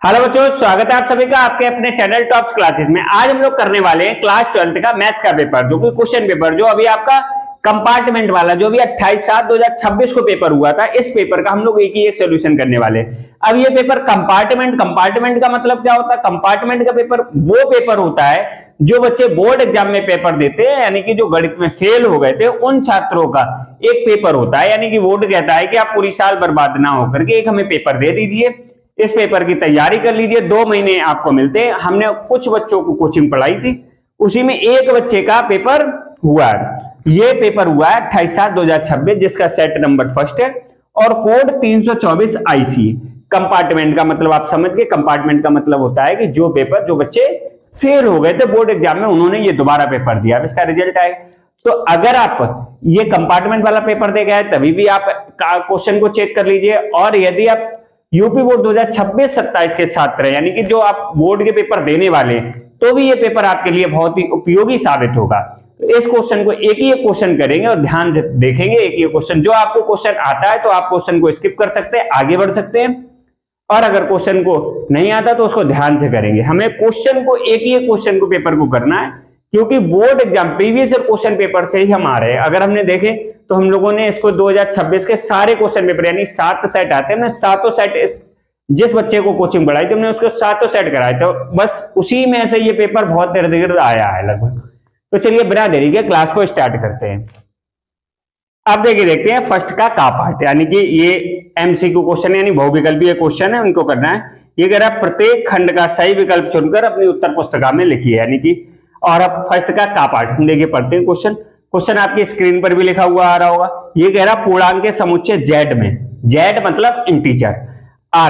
Hello बच्चों, स्वागत है आप सभी का आपके अपने चैनल टॉप्स क्लासेस में। आज हम लोग करने वाले हैं क्लास 12th का मैथ्स का पेपर, जो कि क्वेश्चन पेपर जो अभी आपका कंपार्टमेंट वाला जो भी 28/7/2026 को पेपर हुआ था, इस पेपर का हम लोग एक सोल्यूशन करने वाले हैं। अब ये पेपर कंपार्टमेंट का मतलब क्या होता है? कंपार्टमेंट का पेपर वो पेपर होता है जो बच्चे बोर्ड एग्जाम में पेपर देते हैं, यानी कि जो गणित में फेल हो गए थे उन छात्रों का एक पेपर होता है। यानी कि बोर्ड कहता है कि आप पूरी साल बर्बाद ना होकर के एक हमें पेपर दे दीजिए, इस पेपर की तैयारी कर लीजिए, 2 महीने आपको मिलते हैं। हमने कुछ बच्चों को कोचिंग पढ़ाई थी, उसी में एक बच्चे का पेपर हुआ है। ये पेपर हुआ है 28/7/2026, जिसका सेट नंबर फर्स्ट है और कोड 324 IC। कंपार्टमेंट का मतलब आप समझ गए। कंपार्टमेंट का मतलब होता है कि जो पेपर जो बच्चे फेल हो गए थे बोर्ड एग्जाम में, उन्होंने ये दोबारा पेपर दिया, इसका रिजल्ट आए। तो अगर आप ये कंपार्टमेंट वाला पेपर दे गए तभी भी आप क्वेश्चन को चेक कर लीजिए, और यदि आप यूपी बोर्ड 2026-27 के छात्र हैं, यानी कि जो आप बोर्ड के पेपर देने वाले हैं, तो भी ये पेपर आपके लिए बहुत ही उपयोगी साबित होगा। तो इस क्वेश्चन को एक ही क्वेश्चन करेंगे और ध्यान से देखेंगे। एक ही क्वेश्चन, जो आपको क्वेश्चन आता है तो आप क्वेश्चन को स्किप कर सकते हैं, आगे बढ़ सकते हैं, और अगर क्वेश्चन को नहीं आता तो उसको ध्यान से करेंगे। हमें क्वेश्चन को एक ही क्वेश्चन को पेपर को करना है, क्योंकि board exam previous question paper से ही हम आ रहे हैं। अगर हमने देखे तो हम लोगों ने इसको 2026 के सारे क्वेश्चन पेपर, यानी 7 सेट आते हैं, हमने सातों सेट जिस बच्चे को कोचिंग पढ़ाई थी हमने उसको सातों सेट कराए थे, बस उसी में से ये पेपर बहुत इर्द गिर्द आया है लगभग। तो चलिए बिना देरी के क्लास को स्टार्ट करते हैं। अब देखते हैं फर्स्ट का पार्ट, यानी कि ये MCQ क्वेश्चन यानी बहुविकल्पीय क्वेश्चन है, उनको करना है। ये कह रहा है प्रत्येक खंड का सही विकल्प चुनकर अपनी उत्तर पुस्तिका में लिखिए, यानी कि। और अब फर्स्ट का पार्ट हम देखिए पढ़ते हैं। क्वेश्चन आपकी स्क्रीन पर भी लिखा हुआ आ रहा होगा। ये कह रहा पूर्णांक के समुच्चय Z में, Z मतलब इंटीजर,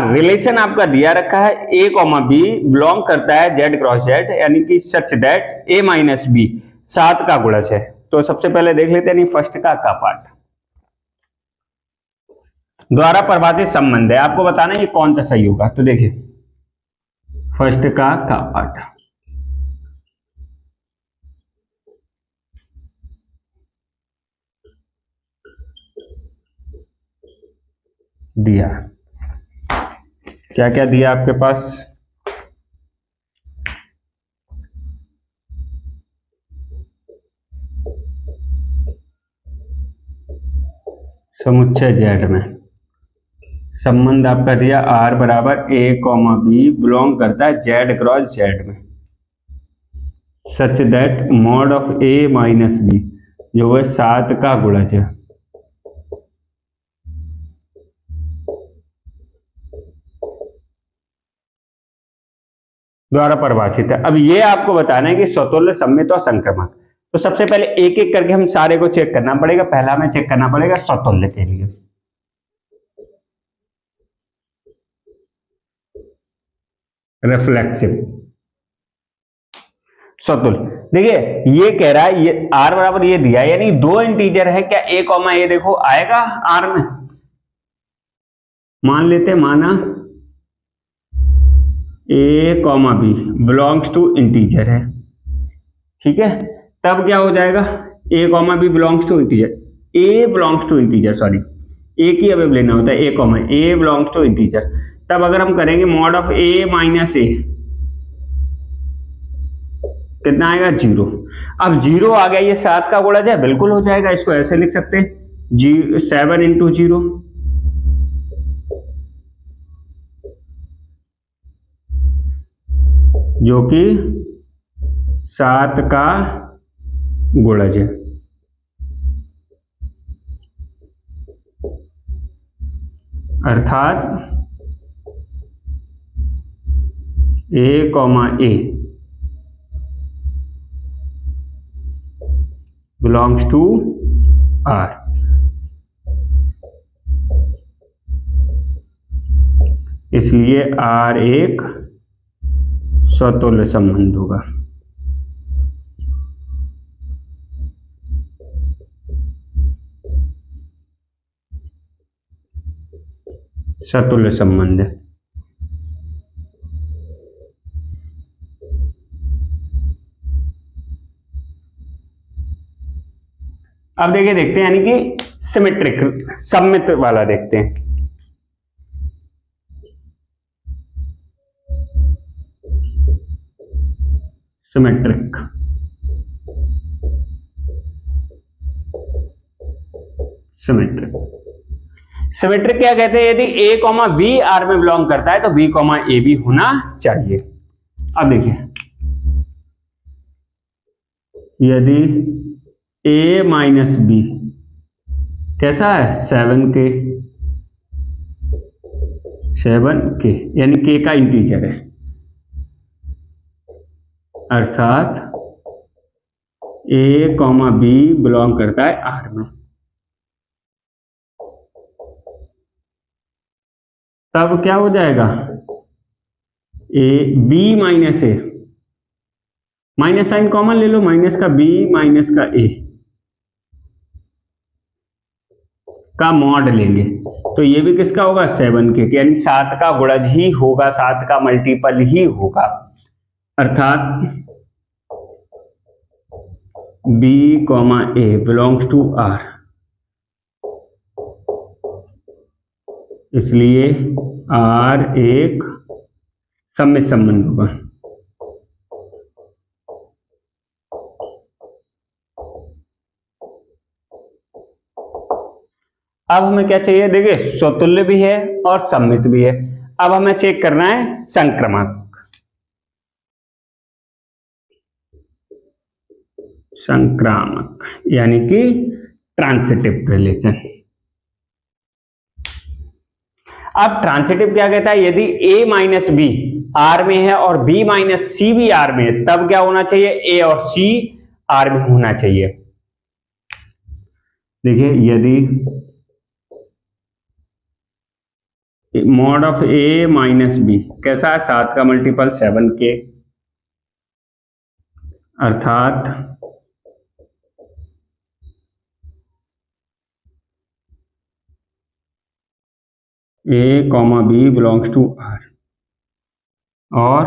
रिलेशन आपका दिया रखा है A, B बिलोंग करता है Z क्रॉस Z, यानी कि सच दैट A - B 7 का गुणज है। तो सबसे पहले देख लेते हैं फर्स्ट का पार्ट। द्वारा परिभाषित संबंध है, आपको बताना है कि कौन सा सही होगा। तो देखिए फर्स्ट का पार्ट दिया, क्या क्या दिया आपके पास? समुच्चय Z में संबंध आपका दिया R बराबर A, B बिलोंग करता है Z क्रॉस Z में, such that mod of A - B जो है 7 का गुणज है। द्वारा परिभाषित है। अब ये आपको बताना है कि स्वतुल्य, सममित और संक्रमक। तो सबसे पहले एक एक करके हम सारे को चेक करना पड़ेगा। पहला हमें चेक करना पड़ेगा स्वतुल्य के लिए। रिफ्लेक्सिव स्वतुल्य, देखिए ये कह रहा है ये R बराबर ये दिया, यानी दो इंटीजर है। क्या A, A देखो आएगा R में, मान लेते हैं, माना A, B belongs to integer है, ठीक है। तब क्या हो जाएगा? A, B belongs to integer, A belongs to integer, sorry A की अब लेना होता है, A बिलोंग्स टू इंटीजर। तब अगर हम करेंगे मॉड ऑफ A - A कितना आएगा? 0। अब 0 आ गया, ये 7 का गुणज है, बिल्कुल हो जाएगा। इसको ऐसे लिख सकते हैं 7 × 0, जो कि 7 का गुणज है। अर्थात A, A belongs to R। इसलिए R एक स्वतुल्य संबंध होगा। स्वतुल्य संबंध है। अब देखिए देखते हैं, यानी कि सिमेट्रिक, सममित वाला देखते हैं। सिमेट्रिक। सिमेट्रिक सिमेट्रिक क्या कहते हैं? यदि a कॉमा बी आर में बिलोंग करता है तो b कॉमा ए भी होना चाहिए। अब देखिए, यदि a माइनस बी कैसा है? 7k, 7k यानी k का इंटीजर है, अर्थात a कॉमा बी बिलोंग करता है R में, तब क्या हो जाएगा? a b minus A, minus sign common ले लो, माइनस का b माइनस का a का मॉड लेंगे तो ये भी किसका होगा? 7k, यानी 7 का गुणज ही होगा, 7 का मल्टीपल ही होगा, अर्थात b comma A belongs to R, इसलिए R एक सममित संबंध होगा। अब हमें क्या चाहिए? देखिए, स्वतुल्य भी है और सममित भी है। अब हमें चेक करना है संक्रामक। संक्रामक यानी कि ट्रांसिटिव रिलेशन। अब ट्रांसिटिव क्या कहता है? यदि a माइनस बी आर में है और b माइनस सी भी आर में है, तब क्या होना चाहिए? a और c आर में होना चाहिए। देखिए, यदि mod of a minus B कैसा है? 7 का मल्टीपल 7k, अर्थात a comma B belongs to R, और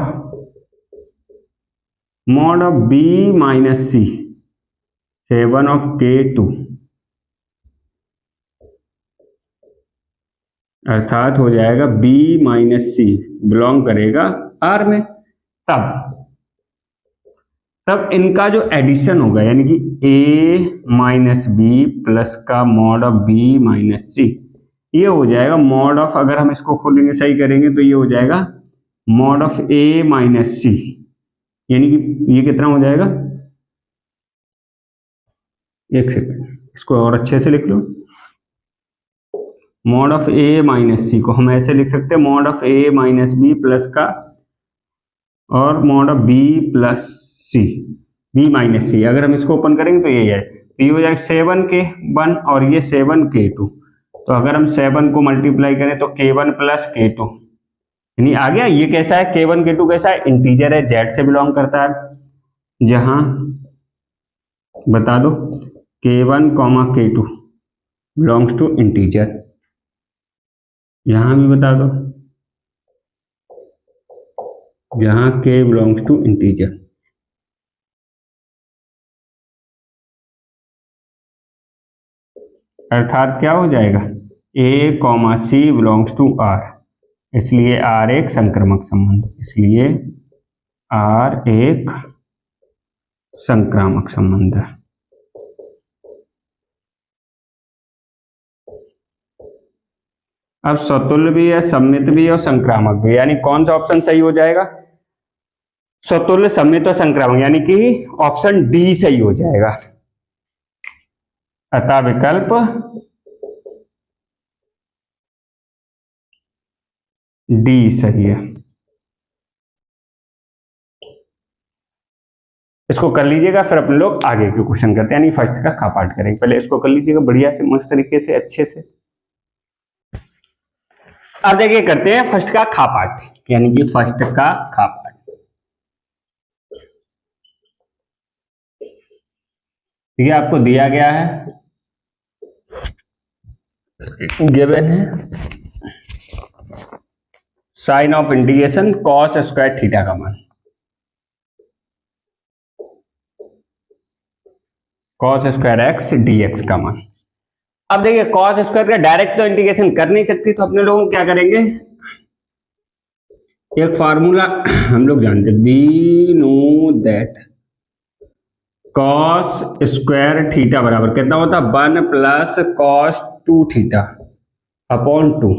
mod of b minus C 7 of k2, अर्थात हो जाएगा b माइनस सी बिलोंग करेगा R में। तब इनका जो एडिशन होगा, यानी कि a माइनस बी प्लस का मॉड ऑफ b माइनस सी, ये हो जाएगा मॉड ऑफ, अगर हम इसको खोलेंगे सही करेंगे तो ये हो जाएगा मॉड ऑफ a माइनस सी, यानी कि ये कितना हो जाएगा? एक सेकंड, इसको और अच्छे से लिख लो। Mod of a minus c को हम ऐसे लिख सकते हैं, mod of a minus b plus का और mod of b plus c, b minus c. अगर हम इसको ओपन करेंगे तो ये है, तो ये हो जाएगा 7k1 और ये 7k2। तो अगर हम 7 को मल्टीप्लाई करें तो k1 प्लस k2, यानी आ गया। ये कैसा है? k1 k2 कैसा है? इंटीजर है, z से बिलोंग करता है, जहां बता दो k1 comma k2 belongs to integer, यहां भी बता दो जहां k बिलोंग्स टू इंटीजर। अर्थात क्या हो जाएगा? a comma C belongs to R, इसलिए R एक संक्रामक संबंध, इसलिए R एक संक्रामक संबंध है। अब स्वतुल्य भी है, सममित भी है और संक्रामक भी है, यानी कौन सा ऑप्शन सही हो जाएगा? स्वतुल्य, सममित और संक्रामक, यानी कि ऑप्शन डी सही हो जाएगा। अतः विकल्प डी सही है। इसको कर लीजिएगा, फिर अपने लोग आगे के क्वेश्चन करते हैं, यानी फर्स्ट का खा पाठ करेंगे। पहले इसको कर लीजिएगा बढ़िया से, मस्त तरीके से, अच्छे से। अब देखिए करते हैं फर्स्ट का खा पाठ, यानी कि फर्स्ट का खा पाठ। ठीक है, आपको दिया गया है, गिवन है sign of integration cos square theta का मान, कॉस स्क्वायर एक्स डीएक्स का मान। अब देखिए कॉस स्क्वायर का डायरेक्ट तो इंटीग्रेशन कर नहीं सकती, तो अपने लोग क्या करेंगे, एक फार्मूला हम लोग जानते हैं, B know that cos square theta बराबर कितना होता है 1 प्लस कॉस 2 थीटा अपॉन 2।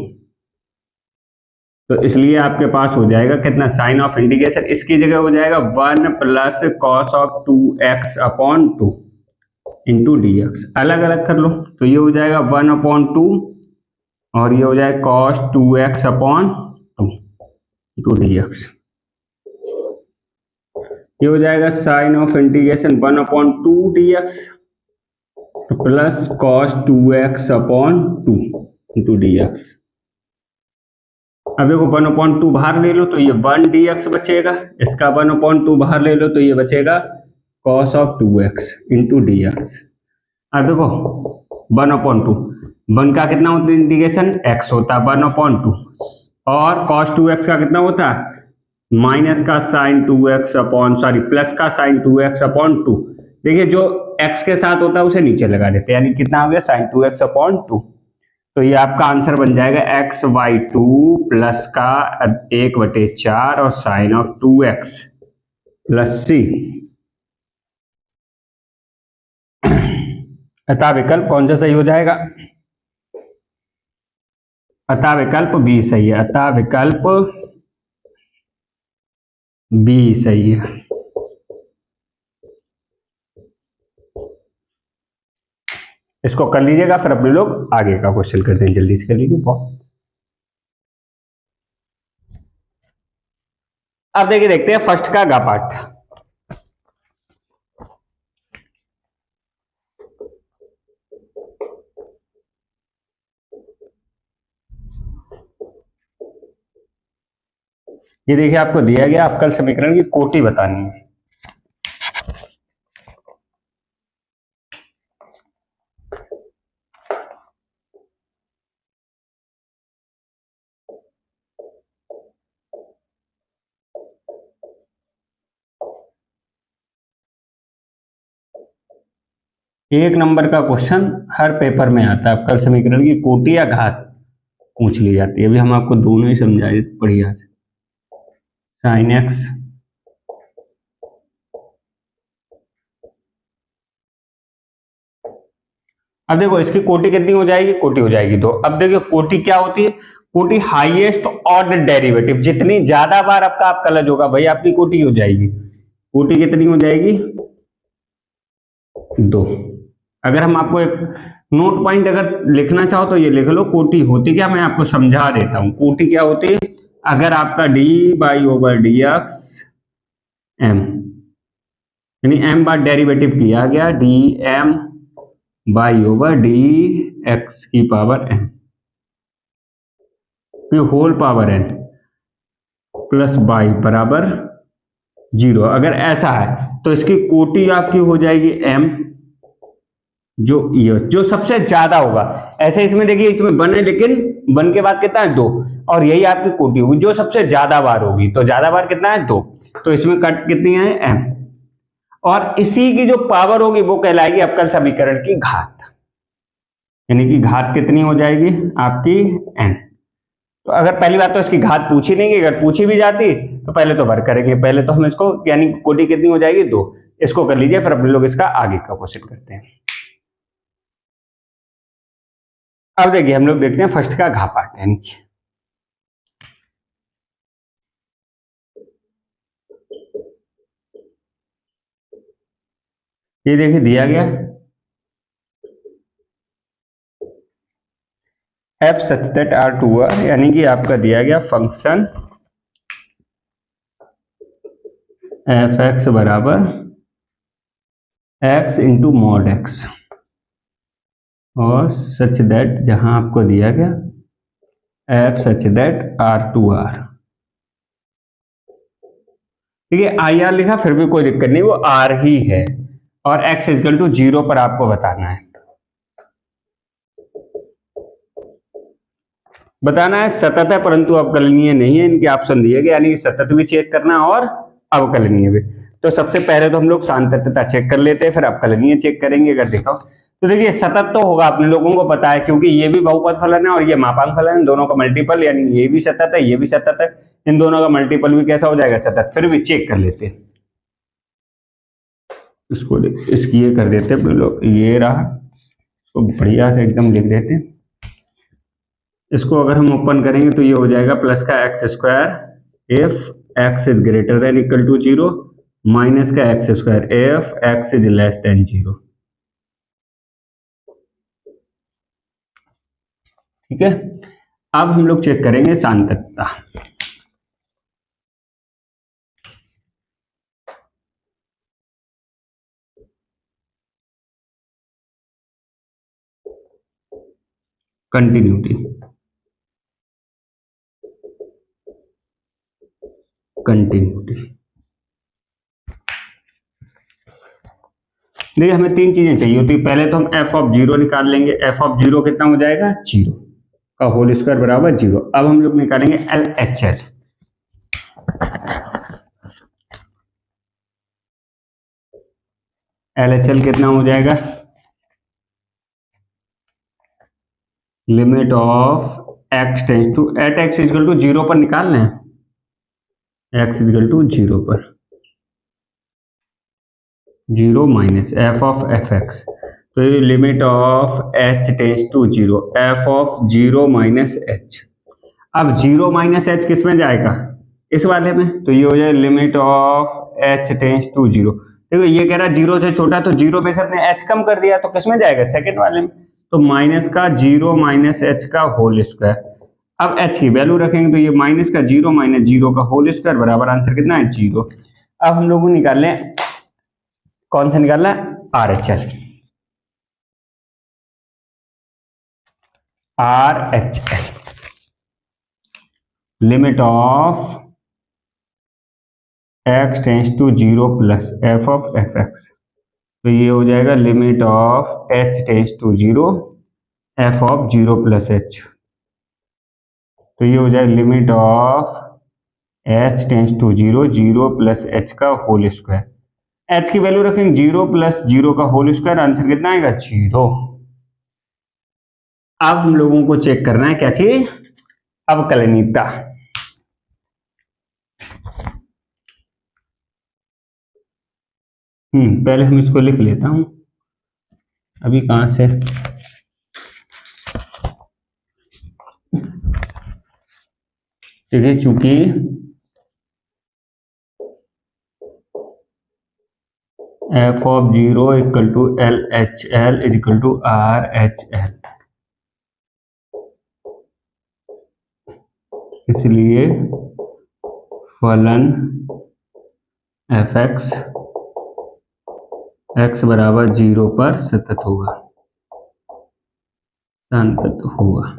तो इसलिए आपके पास हो जाएगा कितना साइन ऑफ इंटीग्रेशन, इसकी जगह हो जाएगा 1 plus cos of 2x upon 2 into D x. अलग अलग कर लो तो ये हो जाएगा 1 अपॉन 2 और ये हो जाएगा cos 2x upon 2 into D x. ये हो जाएगा sign of integration 1 upon 2 D x plus cos 2x upon 2 into D x. अब देखो 1 अपॉन 2 बाहर ले लो तो ये 1 डी एक्स बचेगा, इसका 1 अपॉन 2 बाहर ले लो तो ये बचेगा cos of 2x into D x. अब देखो 1 अपॉन 2 1 का कितना होता है इंटीग्रेशन x होता है 1 अपॉन 2 और कॉस 2x का कितना होता है माइनस का साइन 2x अपॉन प्लस का साइन 2x अपॉन 2। देखिए जो x के साथ होता है उसे नीचे लगा देते हैं, यानी कितना हो गया साइन 2x अपॉन 2। तो ये आपका आंसर बन जाएगा x/2 प्लस का 1/4 और sign of 2x plus c। अतः विकल्प कौन सा सही हो जाएगा? अतः विकल्प बी सही है, अतः विकल्प बी सही है। इसको कर लीजिएगा, फिर अपने लोग आगे का क्वेश्चन करते हैं, जल्दी से कर लीजिए बहुत। अब देखिए देखते हैं फर्स्ट का गा पार्ट। ये देखिए आपको दिया गया अवकल समीकरण की कोटि बतानी है। एक नंबर का क्वेश्चन हर पेपर में आता है, अवकल समीकरण की कोटि या घात पूछ ली जाती है। अभी हम आपको दोनों ही समझाए बढ़िया से। साइन एक्स अब देखो इसकी कोटि कितनी हो जाएगी, कोटि हो जाएगी 2। अब देखिए कोटि क्या होती है, कोटि हाईएस्ट ऑर्डर डेरिवेटिव, जितनी ज्यादा बार आपका अवकलज होगा भाई आपकी कोटि हो जाएगी। कोटि कितनी हो जाएगी 2। अगर हम आपको एक नोट पॉइंट अगर लिखना चाहो तो ये लिख लो, कोटि होती क्या मैं आपको समझा देता हूं। कोटि क्या होती है, अगर आपका dy/dx m यानी m बार डेरिवेटिव किया गया dm/dx की पावर m फिर whole power n plus y बराबर 0। अगर ऐसा है तो इसकी कोटि आपकी हो जाएगी m, जो सबसे ज्यादा होगा। ऐसे इसमें देखिए इसमें 1 है लेकिन 1 के बाद कितना है 2, और यही आपकी कोटि होगी जो सबसे ज्यादा बार होगी। तो ज्यादा बार कितना है 2, तो इसमें कट कितनी है m, और इसी की जो पावर होगी वो कहलाएगी अवकल समीकरण की घात, यानी कि घात कितनी हो जाएगी आपकी n। तो अगर पहली बात तो इसकी घात पूछी नहीं, अगर पूछी भी जाती तो पहले तो वर्क करेंगे, पहले तो हम इसको यानी कोटि कितनी हो जाएगी 2, इसको कर लीजिए, फिर अपने लोग इसका आगे का क्वेश्चन करते हैं। अब देखिए हम लोग देखते हैं फर्स्ट का घा पार्ट, यानी ये देखिए दिया गया f सच दैट R2R, यानी कि आपका दिया गया फंक्शन f(x) बराबर x इंटू मॉड x, और सच दैट जहां आपको दिया गया f सच दैट R2R। ठीक है, IR लिखा फिर भी कोई दिक्कत नहीं, वो R ही है, और x इक्वल टू 0 पर आपको बताना है। बताना है सतत है परंतु अवकलनीय नहीं है, इनके ऑप्शन दिए गए, यानी सतत भी चेक करना और अवकलनीय भी। तो सबसे पहले तो हम लोग सांतत्यता चेक कर लेते हैं, फिर अवकलनीय चेक करेंगे। अगर देखो तो देखिए सतत तो होगा, अपने लोगों को पता है, क्योंकि ये भी बहुपद फलन है और ये मापांक फलन है, दोनों का मल्टीपल, यानी ये भी सतत है ये भी सतत है, इन दोनों का मल्टीपल भी कैसा हो जाएगा सतत। फिर भी चेक कर लेते हैं। इसको इसकी ये कर देते हैं लोग, ये रहा, इसको बढ़िया से एकदम लिख देते हैं। इसको अगर हम ओपन करेंगे तो ये हो जाएगा प्लस का x square if x is greater than equal to 0 minus का x square if x is less than 0। ठीक है, अब हम लोग चेक करेंगे सांतकता। कंटिन्यूटी, देखिए हमें तीन चीजें चाहिए होती है। पहले तो हम एफ ऑफ 0 निकाल लेंगे। एफ ऑफ 0 कितना हो जाएगा, 0 का होल स्क्वायर बराबर 0। अब हम लोग निकालेंगे L H L. L H L कितना हो जाएगा, limit of x tends to at X equal to 0 पर निकालना है, एक्स इक्वल टू 0 पर 0 minus F of F X, तो ये limit of H tends to 0, F of 0 minus H. अब 0 माइनस एच किस में जाएगा, इस वाले में, तो ये हो जाए limit of H tends to 0। देखो ये कह रहा है 0 से छोटा, तो 0 में से अपने एच कम कर दिया, तो किस में जाएगा, सेकंड वाले में, तो माइनस का 0 माइनस एच का होल स्क्वायर। अब एच की वैल्यू रखेंगे तो ये माइनस का 0 माइनस 0 का होल स्क्वायर बराबर आंसर कितना है, 0। अब हम लोग को निकाल लें, कौन सा निकालना है, R H L. R H L limit of x tends to 0 plus F of F X, तो ये हो जाएगा limit of H tends to 0 F of 0 plus H, तो ये हो जाएगा limit of H tends to 0 0 plus H का whole square. H की वैल्यू रखेंगे 0 प्लस 0 का होल स्क्वायर, आंसर कितना आएगा, 0। अब हम लोगों को चेक करना है क्या चीज, अवकलनीयता। पहले हम इसको लिख लेता हूं, अभी कहां से, देखिए चूंकि F of 0 equal to L H L is equal to R H L, इसलिए फलन एफ एक्स एक्स बराबर 0 पर सतत होगा, संतत होगा।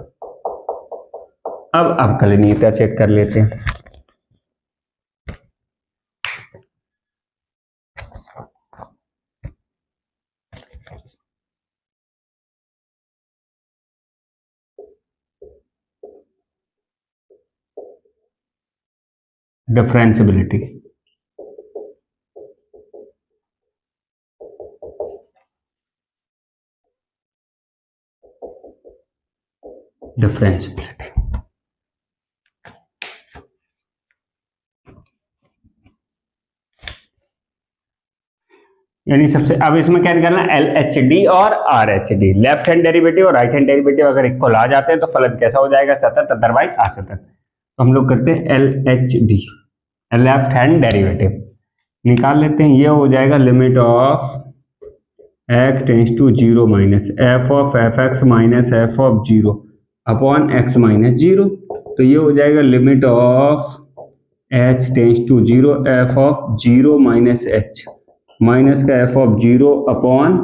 अब अवकलनीयता चेक कर लेते हैं। डिफरेंशियबिलिटी, डिफरेंशियबिलिटी यानी सबसे, अब इसमें क्या निकालना, एल एच डी और R H D. Left hand derivative और राइट हैंड डेरिवेटिव अगर इक्वल आ जाते हैं तो फलन कैसा हो जाएगा, सतत, अदरवाइज असतत। तो हम लोग करते हैं L H D, left hand derivative निकाल लेते हैं। ये हो जाएगा limit of x tends to 0 minus F of F x minus F of 0 upon x minus 0, तो ये हो जाएगा limit of H tends to 0 F of 0 minus h minus का f of 0 upon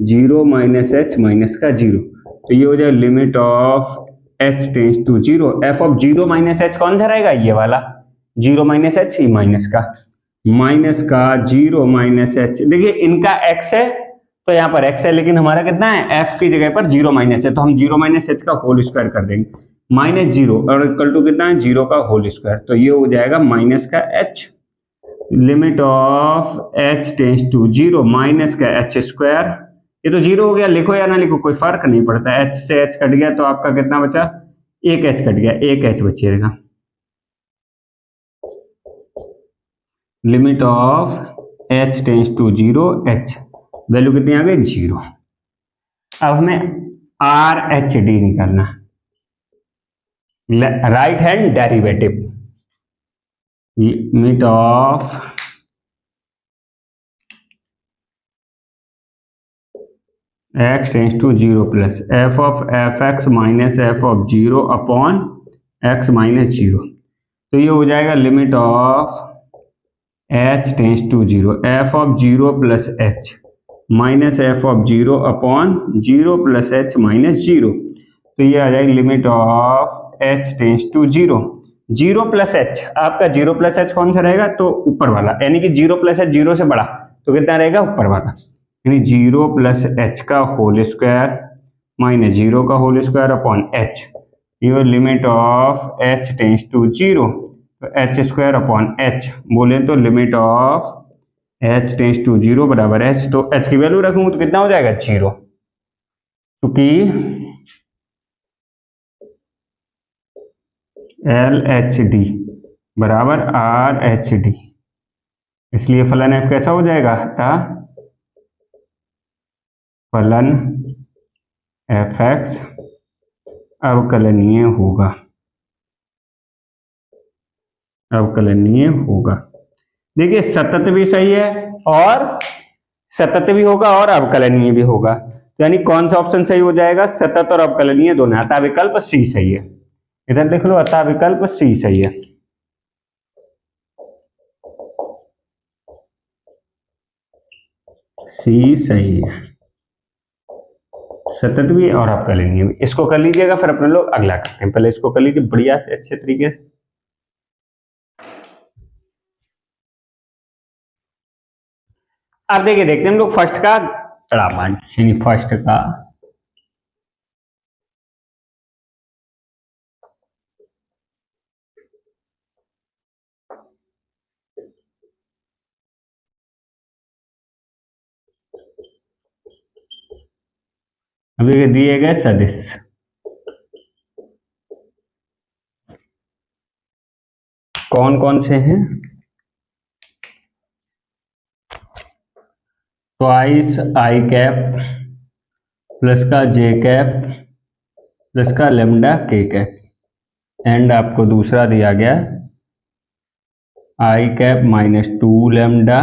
0 minus h minus का 0, तो ये हो जाएगा limit of H tends to 0 F of 0 minus H कौन सा रहेगा, ये वाला 0 माइनस एच, ही माइनस का 0 माइनस एच। देखिए इनका x है तो यहाँ पर x है, लेकिन हमारा कितना है, f की जगह पर 0 माइनस है, तो हम 0 माइनस एच का होल स्क्वायर कर देंगे, माइनस 0 और इक्वल टू कितना है, 0 का होल स्क्वायर, तो ये हो जाएगा माइनस का h। Limit of h tends to 0 minus का एच स्क्वायर, ये तो 0 हो गया, लिखो या ना लिखो कोई फर्क नहीं पड़ता, h से h कट गया तो आपका कितना बचा, एक h कट गया, एक h बचेगा। Limit of h tends to 0, h value कितनी आ गई 0। अब हमें आर एच डी निकालना, right hand derivative, limit of x tends to 0 plus F of F x minus F of 0 upon x minus 0। तो ये हो जाएगा limit of h tends to 0 F of 0 plus h minus F of 0 upon 0 plus h minus 0। तो ये आ जाएगी limit of h tends to 0, 0 plus h, आपका 0 plus h कौन सा रहेगा, तो ऊपर वाला, यानी कि 0 प्लस h 0 से बड़ा, तो कितना रहेगा ऊपर वाला, यानी 0 प्लस h का होल स्क्वायर माइनस 0 का होल स्क्वायर अपॉन h। ये limit of h tends to 0, तो h स्क्वायर अपॉन h, बोले तो limit of h tends to 0 बराबर h, तो h की वैल्यू रखूंगा तो कितना हो जाएगा 0, क्योंकि एल एच डी बराबर आर एच डी, इसलिए फलन f कैसा हो जाएगा, था फलन एफ एक्स अवकलनीय होगा, अवकलनीय होगा। देखिए सतत भी सही है और सतत भी होगा और अवकलनीय भी होगा, तो यानी कौन सा ऑप्शन सही हो जाएगा, सतत और अवकलनीय दोनों। अतः विकल्प सी सही है, इधर देख लो, अतः विकल्प सी सही है। सी सही है, सतत भी और अवकलनीय भी। इसको कर लीजिएगा, फिर अपने लोग अगला करते हैं। पहले इसको कर लीजिए बढ़िया से अच्छे तरीके से। अब देखिए, देखते हैं हम लोग फर्स्ट का तड़ापान, यानी फर्स्ट का अभी दिए गए सदिश, कौन कौन से हैं, ट्वाइस आई कैप प्लस का जे कैप प्लस का लेमडा के कैप, एंड आपको दूसरा दिया गया आई कैप माइनस 2 लेमडा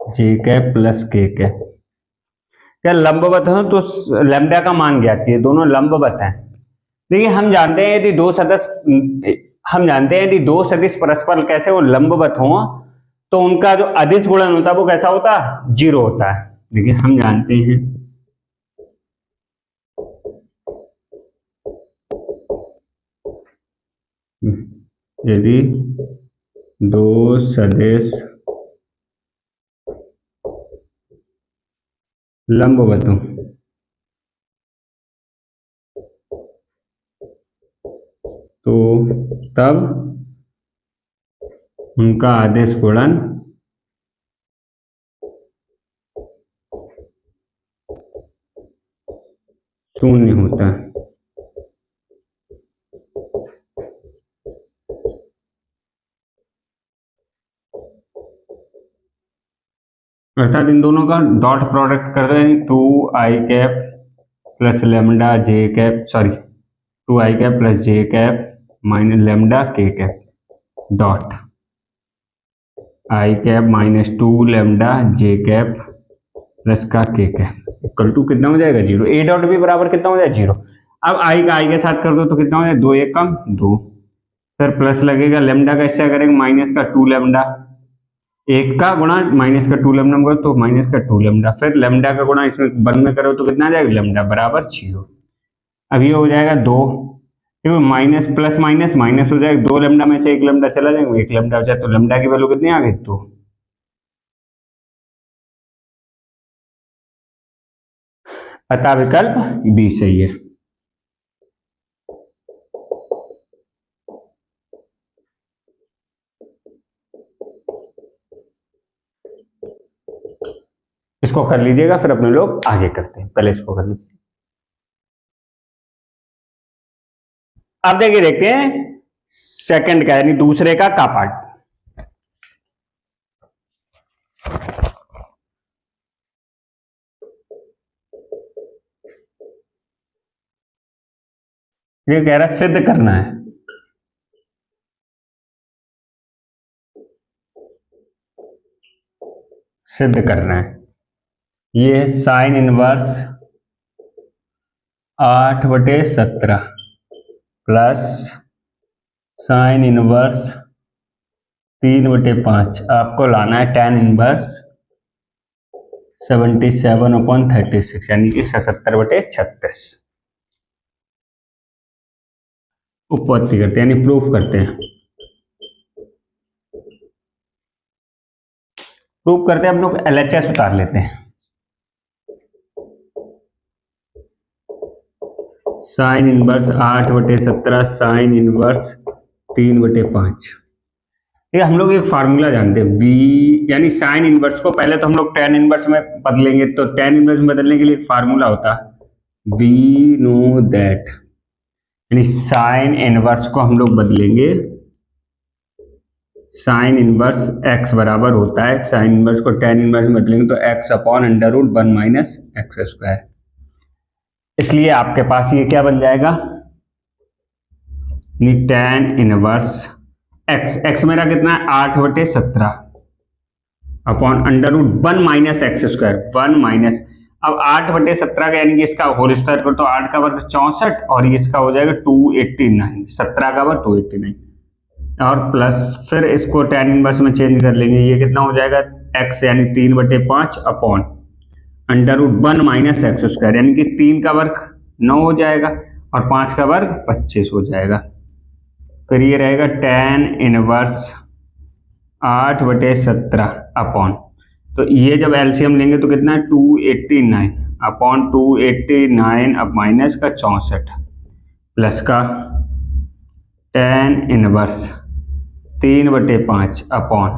जे कैप प्लस के कैप। क्या लंबवत हो तो लेमडा का मान ज्ञात कीजिए, दोनों लंबवत हैं। देखिए हम जानते हैं यदि दो सदिश परस्पर कैसे वो लंबवत हो, तो उनका जो अदिश गुणन होता है वो कैसा होता है, 0 होता है। देखिए हम जानते हैं यदि दो सदिश लंबवत हो तो तब उनका अदिश गुणन शून्य होता है। अर्थात इन दोनों का डॉट प्रोडक्ट कर दें, 2 आई कैप प्लस लेमडा जे कैप, सॉरी 2 आई कैप प्लस जे कैप माइनस लेमडा के cap dot I cap minus 2 lambda J cap plus का के कैप इक्वल टू कितना हो जाएगा 0। ए डॉट भी बराबर कितना हो जाएगा 0। अब आई का आई के साथ कर दो तो कितना हो जाएगा 2 1 कम 2, फिर प्लस लगेगा लेमडा का, इससे करेंगे माइनस का 2 लेमडा, एक का गुणा माइनस का 2 लेमडा करो तो माइनस का 2 लेमडा, फिर लेमडा का गुणा इसमें 1 में करो तो कितना आ जाएगा लेमडा बराबर 0। अब ये हो जाएगा 2, क्योंकि माइनस प्लस माइनस माइनस हो जाएगा, 2 लेमडा में से 1 लेमडा चला जाएगा, 1 लेमडा हो जाए तो लेमडा की वैल्यू कितनी आ गई 2। अतः विकल्प बी सही है। इसको कर लीजिएगा, फिर अपने लोग आगे करते हैं। पहले इसको कर लीजिए। अब देखिए, देखते हैं सेकंड का, यानी दूसरे का पार्ट। ये कह रहा है सिद्ध करना है। सिद्ध करना है। ये sine inverse 8/17 plus sine inverse 3/5। आपको लाना है tan इनवर्स 77/36 यानी कि 77/36। उपपत्ति करते हैं यानी प्रूफ करते हैं। प्रूफ करते हैं हम लोग LHS उतार लेते हैं। Sine inverse 8/17 sine inverse 3/5। ये हम लोग एक फार्मूला जानते हैं v यानी साइन इनवर्स को पहले तो हम लोग tan इनवर्स में बदलेंगे, तो tan इनवर्स में बदलने के लिए एक फार्मूला होता है वी नो दैट, यानी साइन इनवर्स को हम लोग बदलेंगे। साइन इनवर्स x बराबर होता है, साइन इनवर्स को tan इनवर्स में बदलेंगे तो x/√1 - x²। इसलिए आपके पास ये क्या बन जाएगा, tan इनवर्स x मेरा कितना है 8/17 अपॉन √1 - x²। 1 माइनस, अब 8/17 का यानी कि इसका होल स्क्वायर कर तो 8 का वर्ग 64 और ये इसका हो जाएगा 289, 17 का वर्ग 289 और प्लस फिर इसको tan इनवर्स में चेंज कर लेंगे। ये कितना हो जाएगा x यानी 3/5 अपॉन √1 - x² यानी कि 3 का वर्ग 9 हो जाएगा और 5 का वर्ग 25 हो जाएगा। फिर ये रहेगा tan इनवर्स 8/17 अपॉन, तो ये जब एलसीएम लेंगे तो कितना है 289 अपॉन 289 अब माइनस का 64 प्लस का tan इनवर्स 3/5 अपॉन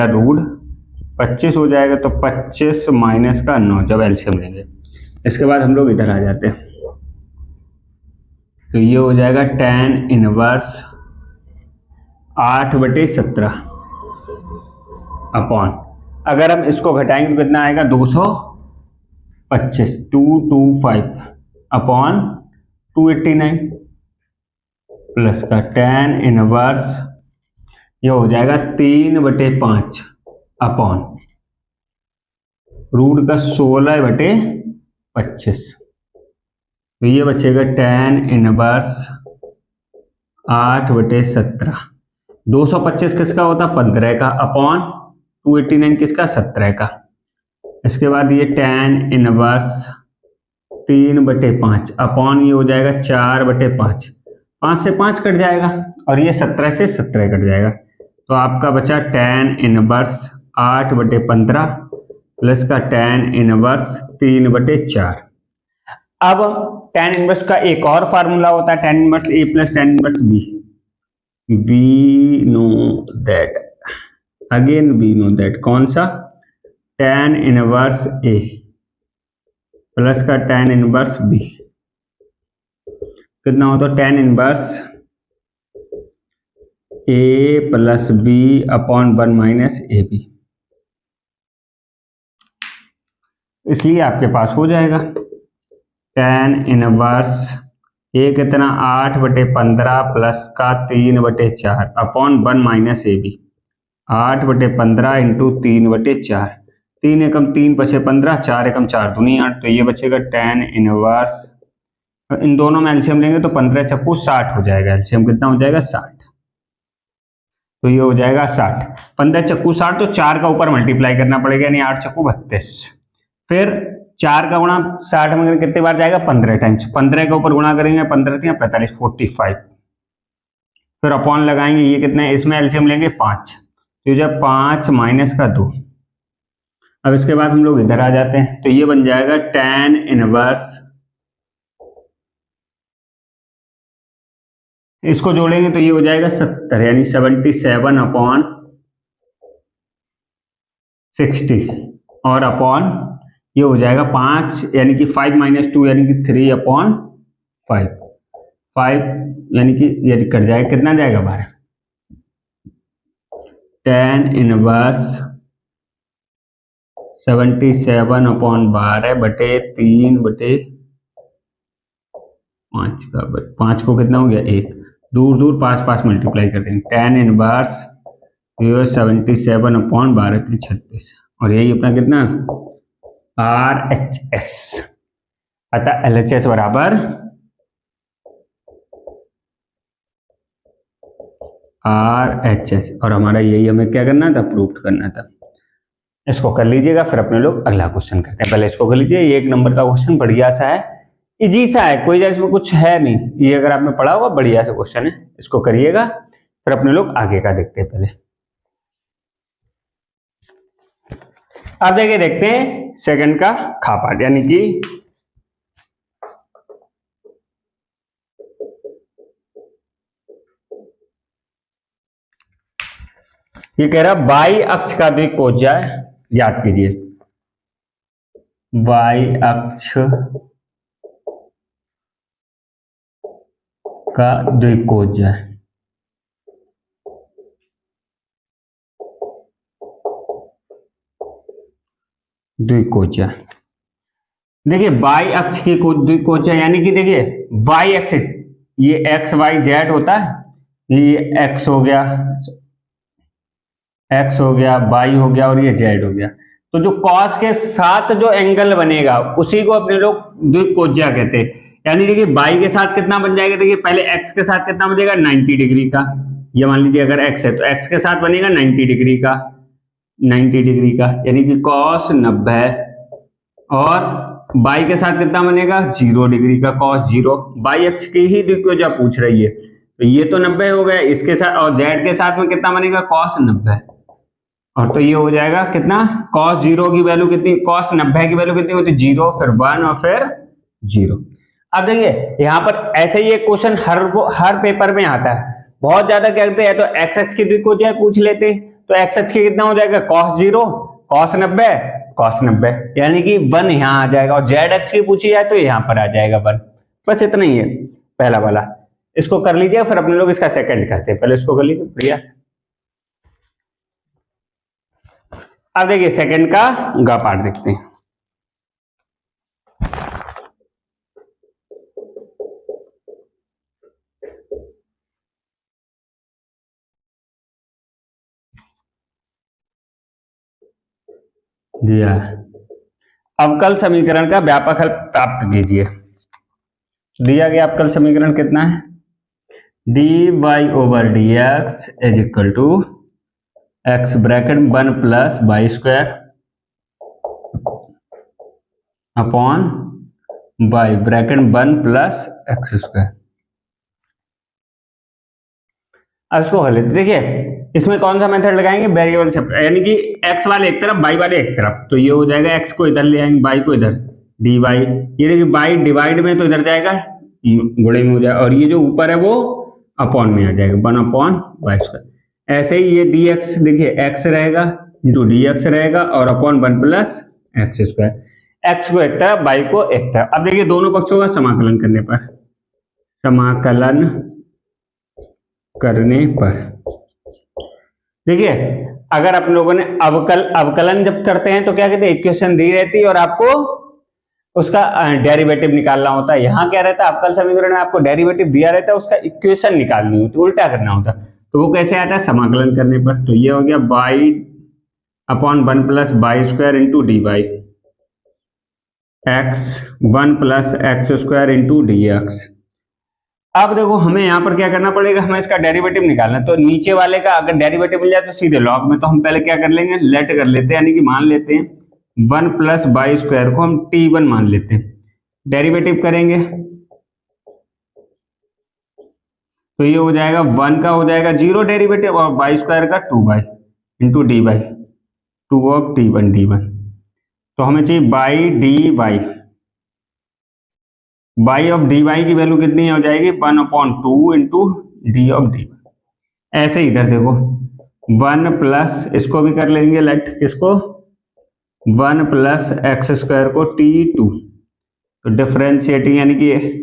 √25 हो जाएगा, तो 25 माइनस का 9 जब एलसीएम लेंगे। इसके बाद हम लोग इधर आ जाते हैं, तो ये हो जाएगा tan इनवर्स 8/17 अपॉन, अगर हम इसको घटाएंगे तो कितना आएगा 225 225 अपॉन 289 प्लस का tan इनवर्स ये हो जाएगा 3/5 अपॉन रूट का 16/25, तो ये बचेगा tan इनवर्स 8/17। 225 किसका होता 15 का अपॉन 289 किसका 17 का। इसके बाद ये tan इनवर्स 3/5 अपॉन ये हो जाएगा 4/5, 5 से 5 कट जाएगा और ये 17 से 17 कट जाएगा, तो आपका बचा tan इनवर्स 8/15 प्लस का tan इनवर्स 3/4। अब tan इनवर्स का एक और फार्मूला होता है tan inverse a plus tan inverse b। We know that, again we know that, कौन सा tan इनवर्स a प्लस का tan इनवर्स b कितना होता है tan inverse a plus b upon 1 minus ab। इसलिए आपके पास हो जाएगा tan इनवर्स a कितना 8/15 प्लस का 3/4 अपॉन 1 माइनस ab। 8/15 इंटू 3/4, 3 एकम 3 बचे 15, 4 एकम 4 दूनी 8, तो ये बचेगा tan इनवर्स, इन दोनों में एलसीएम लेंगे तो 15 चक्कू 60 हो जाएगा, एलसीएम कितना हो जाएगा 60, तो ये हो जाएगा 60, 15 चक्कू 60, तो 4 का ऊपर मल्टीप्लाई करना पड़ेगा यानी 8 चक्कू 32, फिर 4 का गुणा 60 में कितने बार जाएगा 15 टाइम्स, 15 के ऊपर गुणा करेंगे 15 × 45 45, फिर अपॉन लगाएंगे ये कितने, इसमें एलसीएम लेंगे 5, तो जब 5 माइनस का 2। अब इसके बाद हम लोग इधर आ जाते हैं, तो ये बन जाएगा tan इनवर्स, इसको जोड़ेंगे तो ये हो जाएगा 70 यानी 77/60 और अपॉन ये हो जाएगा 5 यानी कि 5 - 2 यानी कि 3/5, 5 यानी कि ये कट जाएगा, कितना जाएगा 12। tan इनवर्स 77/12/3/5 का 5 को कितना हो गया 1, दूर दूर 5 मल्टीप्लाई कर देंगे, tan इनवर्स 77/12 और यही अपना कितना RHS। अतः LHS बराबर RHS और हमारा यही हमें क्या करना था, प्रूफ करना था। इसको कर लीजिएगा, फिर अपने लोग अगला क्वेश्चन करते हैं। पहले इसको कर लीजिए, ये 1 नंबर का क्वेश्चन बढ़िया सा है, इजी सा है, कोई इसमें कुछ है नहीं, ये अगर आपने पढ़ा होगा बढ़िया सा क्वेश्चन है, इसको करिएगा, फिर अपने लोग आगे का देखते हैं। पहले अब देखिए, देखते हैं सेकंड का खा पार्ट, यानी कि ये कह रहा बाई अक्ष का द्विकोणीय, याद कीजिए बाई अक्ष का द्विकोणीय, देखिए बाई अक्ष की द्विकोणीय यानी कि देखिए वाई एक्सिस, ये एक्स वाई जेड होता है, ये एक्स हो गया, वाई हो गया और ये जेड हो गया। तो जो कॉस के साथ जो एंगल बनेगा उसी को अपने लोग द्विकोणीय कहते हैं। यानी देखिए बाई के साथ कितना बन जाएगा, देखिए पहले एक्स के साथ कितना बनेगा 90 डिग्री का, ये मान लीजिए अगर एक्स है तो एक्स के साथ बनेगा 90 डिग्री का, यानी कि कॉस 90, और बाई के साथ कितना बनेगा 0 डिग्री का, कॉस 0। बाई अक्ष की ही द्विकोणीय पूछ रही है, तो ये तो 90 हो गया, इसके साथ और जेड के साथ में कितना बनेगा कॉस 90, और तो ये हो जाएगा कितना, cos 0 की वैल्यू कितनी, cos 90 की वैल्यू कितनी होती है 0, फिर 1 और फिर 0। अब देखिए यहाँ पर ऐसे ही एक क्वेश्चन हर पेपर में आता है, बहुत ज्यादा क्या करते हैं, तो एक्स अक्ष की द्विकोणीय पूछ लेते, तो एक्स अक्ष की कितना हो जाएगा cos 0, cos 90, यानी कि 1 यहाँ आ जाएगा, और जेड अक्ष की पूछी जाए तो यहाँ पर आ जाएगा 1। बस इतना ही है पहला वाला, इसको कर लीजिए, फिर अपने लोग इसका सेकंड करते हैं। पहले इसको कर लीजिए, बढ़िया। अब देखिए सेकंड का गा पार्ट देखते हैं। दिया अवकल समीकरण का व्यापक हल प्राप्त कीजिए। दिया गया अवकल समीकरण कितना है, dy/dx is equal to X bracket 1 plus Y square upon Y bracket 1 plus x square. अब इसको हल लेते, देखिए इसमें कौन सा मेथड लगाएंगे, वेरिएबल से, यानी कि एक्स वाले एक तरफ वाई वाले एक तरफ, तो ये हो जाएगा एक्स को इधर ले आएंगे, वाई को इधर, डी वाई, ये देखिए वाई डिवाइड में तो इधर जाएगा गुणे में हो जाएगा, और ये जो ऊपर है वो अपॉन में आ जाएगा 1 अपॉन वाई स्क्वायर। ऐसे ही ये डी एक्स, देखिए एक्स रहेगा इंटू डी एक्स रहेगा और upon 1 plus x square, x को एक तरफ वाई को एक तरफ। अब देखिए दोनों पक्षों का समाकलन करने पर देखिए अगर आप लोगों ने अवकलन जब करते हैं तो क्या कहते हैं, इक्वेशन दी रहती है और आपको उसका डेरिवेटिव निकालना होता है। यहाँ क्या रहता है, अवकल समीकरण में आपको डेरिवेटिव दिया रहता है, उसका इक्वेशन निकालनी होती है, उल्टा करना होता है। तो वो कैसे आता है, समाकलन करने पर। तो ये हो गया by upon 1 plus Y square into d y, x 1 plus x square into D x. अब देखो हमें यहाँ पर क्या करना पड़ेगा, हमें इसका डेरिवेटिव निकालना है। तो नीचे वाले का अगर डेरिवेटिव मिल जाए तो सीधे लॉग में, तो हम पहले क्या कर लेंगे, लेट कर लेते हैं, यानी कि मान लेते हैं 1 प्लस वाई स्क्वायर को हम t1 मान लेते हैं, डेरिवेटिव करेंगे तो ये हो जाएगा 1 का हो जाएगा 0 डेरिवेटिव और वाई स्क्वायर का 2y into d Y, 2 of t1 d1। तो हमें चाहिए by d y, by of d y की वैल्यू कितनी हो जाएगी 1 upon 2 into d of d y. ऐसे इधर देखो 1 प्लस, इसको भी कर लेंगे लेट, किसको 1 प्लस एक्स स्क्वायर को t2, तो डिफरेंशिएटिंग यानी कि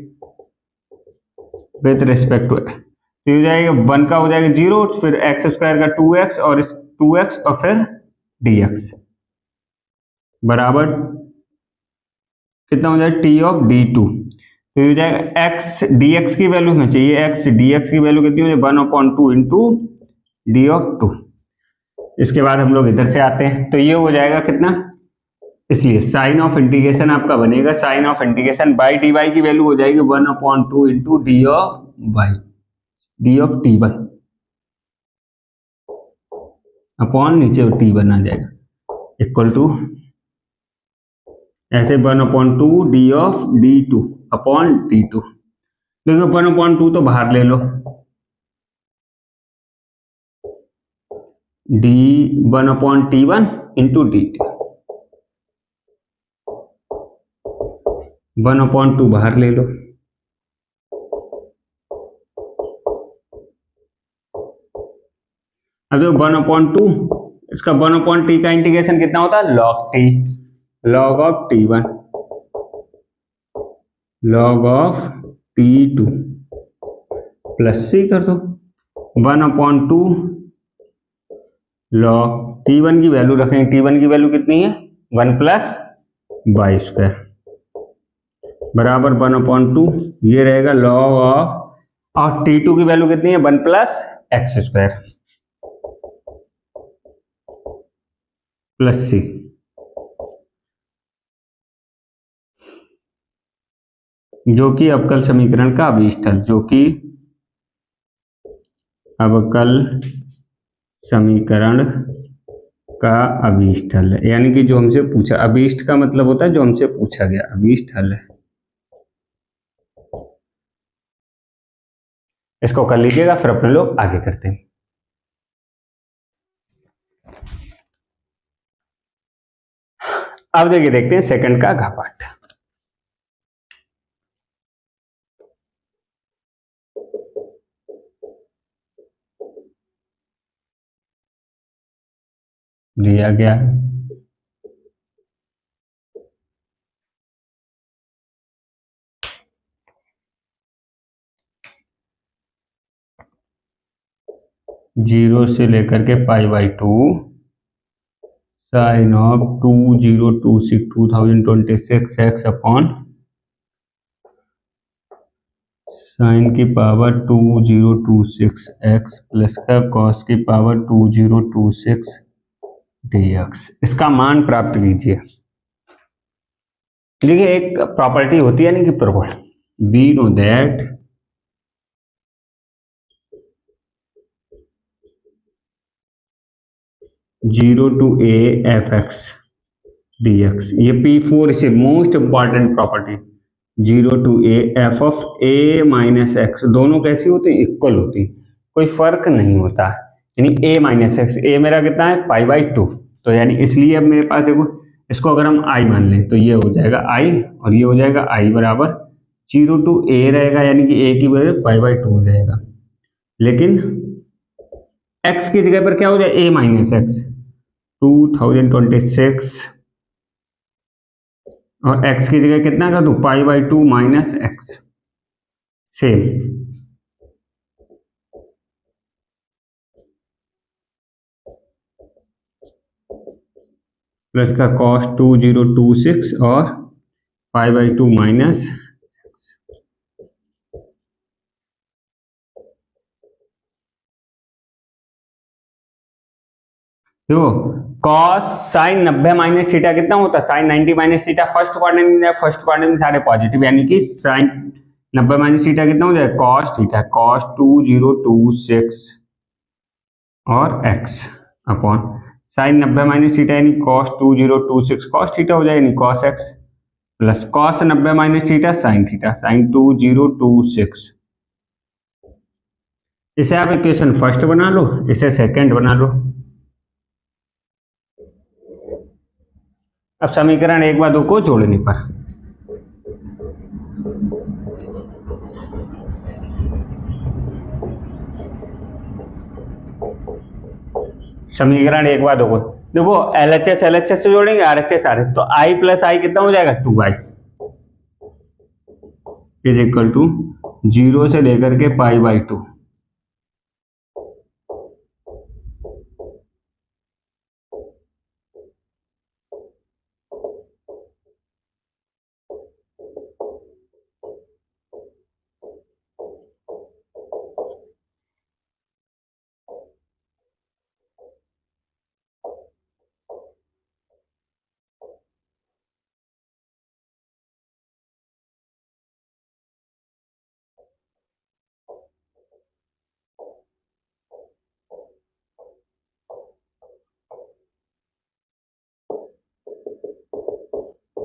विद रिस्पेक्ट टू, तो हो जाएगा 1 का हो जाएगा 0, फिर एक्स स्क्वायर का 2x और इस 2x और फिर dx। बराबर कितना हो जाएगा टी ऑफ डी टू, तो हो जाएगा एक्स डी एक्स की वैल्यू हमें चाहिए, एक्स डी एक्स की वैल्यू कितनी हो जाएगी 1/2 इंटू डी ऑफ टू। इसके बाद हम लोग इधर से आते हैं, तो ये हो जाएगा कितना, इसलिए साइन ऑफ इंटीग्रेशन आपका बनेगा, sign of integration by d y की वैल्यू हो जाएगी 1/2 into d of y, d of t one upon नीचे टी वन आ जाएगा इक्वल टू ऐसे 1/2 d of d two upon d two. देखो 1/2 तो बाहर ले लो, d 1/T1 into d t, 1/2 बाहर ले लो, अब देखो 1/2 इसका 1/T का इंटीग्रेशन कितना होता है log t, log of T1 log of T2 plus c कर दो 1/2 log T1 की वैल्यू रखेंगे, T1 की वैल्यू कितनी है 1 प्लस वाई स्क्वायर बराबर 1/2 ये रहेगा log ऑफ और T2 की वैल्यू कितनी है 1 प्लस एक्स स्क्वायर प्लस सी। जो कि अवकल समीकरण का अभिष्टल, जो कि अवकल समीकरण का अभिष्ट हल है, यानी कि जो हमसे पूछा, अभिष्ट का मतलब होता है जो हमसे पूछा गया, अभिष्ट हल है। इसको कर लीजिएगा, फिर अपने लोग आगे करते हैं। अब देखिए देखते हैं सेकंड का घ पाठ। दिया गया है 0 से लेकर के π/2 sine of 2026 x upon sine की पावर 2026 एक्स प्लस का कॉस की पावर 2026 dx, इसका मान प्राप्त कीजिए। देखिए एक प्रॉपर्टी होती है ना कि property, we know that zero to a f x d x, ये P4 से most important property, 0 to a f of a minus x, दोनों कैसी होती है इक्वल होती, कोई फर्क नहीं होता, यानी a माइनस एक्स, ए मेरा कितना है π/2, तो यानी इसलिए अब मेरे पास देखो इसको अगर हम i मान लें तो ये हो जाएगा i और ये हो जाएगा i बराबर 0 टू a रहेगा, यानी कि a की वजह π/2 हो जाएगा, लेकिन x की जगह पर क्या हो जाए a माइनस एक्स 2026 और x की जगह कितना कर दूं π/2 माइनस एक्स, सेम प्लस का cos 2026 और π/2 माइनस एक्स। देखो cos साइन 90 माइनस थीटा कितना होता है sine 90 minus theta, first quadrant में सारे पॉजिटिव, यानी कि साइन 90 माइनस थीटा कितना हो जाएगा cos थीटा, cos 2026 और x upon sine 90 minus theta यानी cos 2026 cos थीटा हो जाएगा, यानी cos x plus cos 90 minus theta sine 2026। इसे आप इक्वेशन फर्स्ट बना लो, इसे सेकंड बना लो। अब समीकरण 1 व 2 को जोड़ने पर समीकरण 1 व 2 को देखो LHS LHS से जोड़ेंगे, RHS RHS, तो i प्लस आई कितना हो जाएगा 2i इज इक्वल टू 0 से लेकर के π/2 2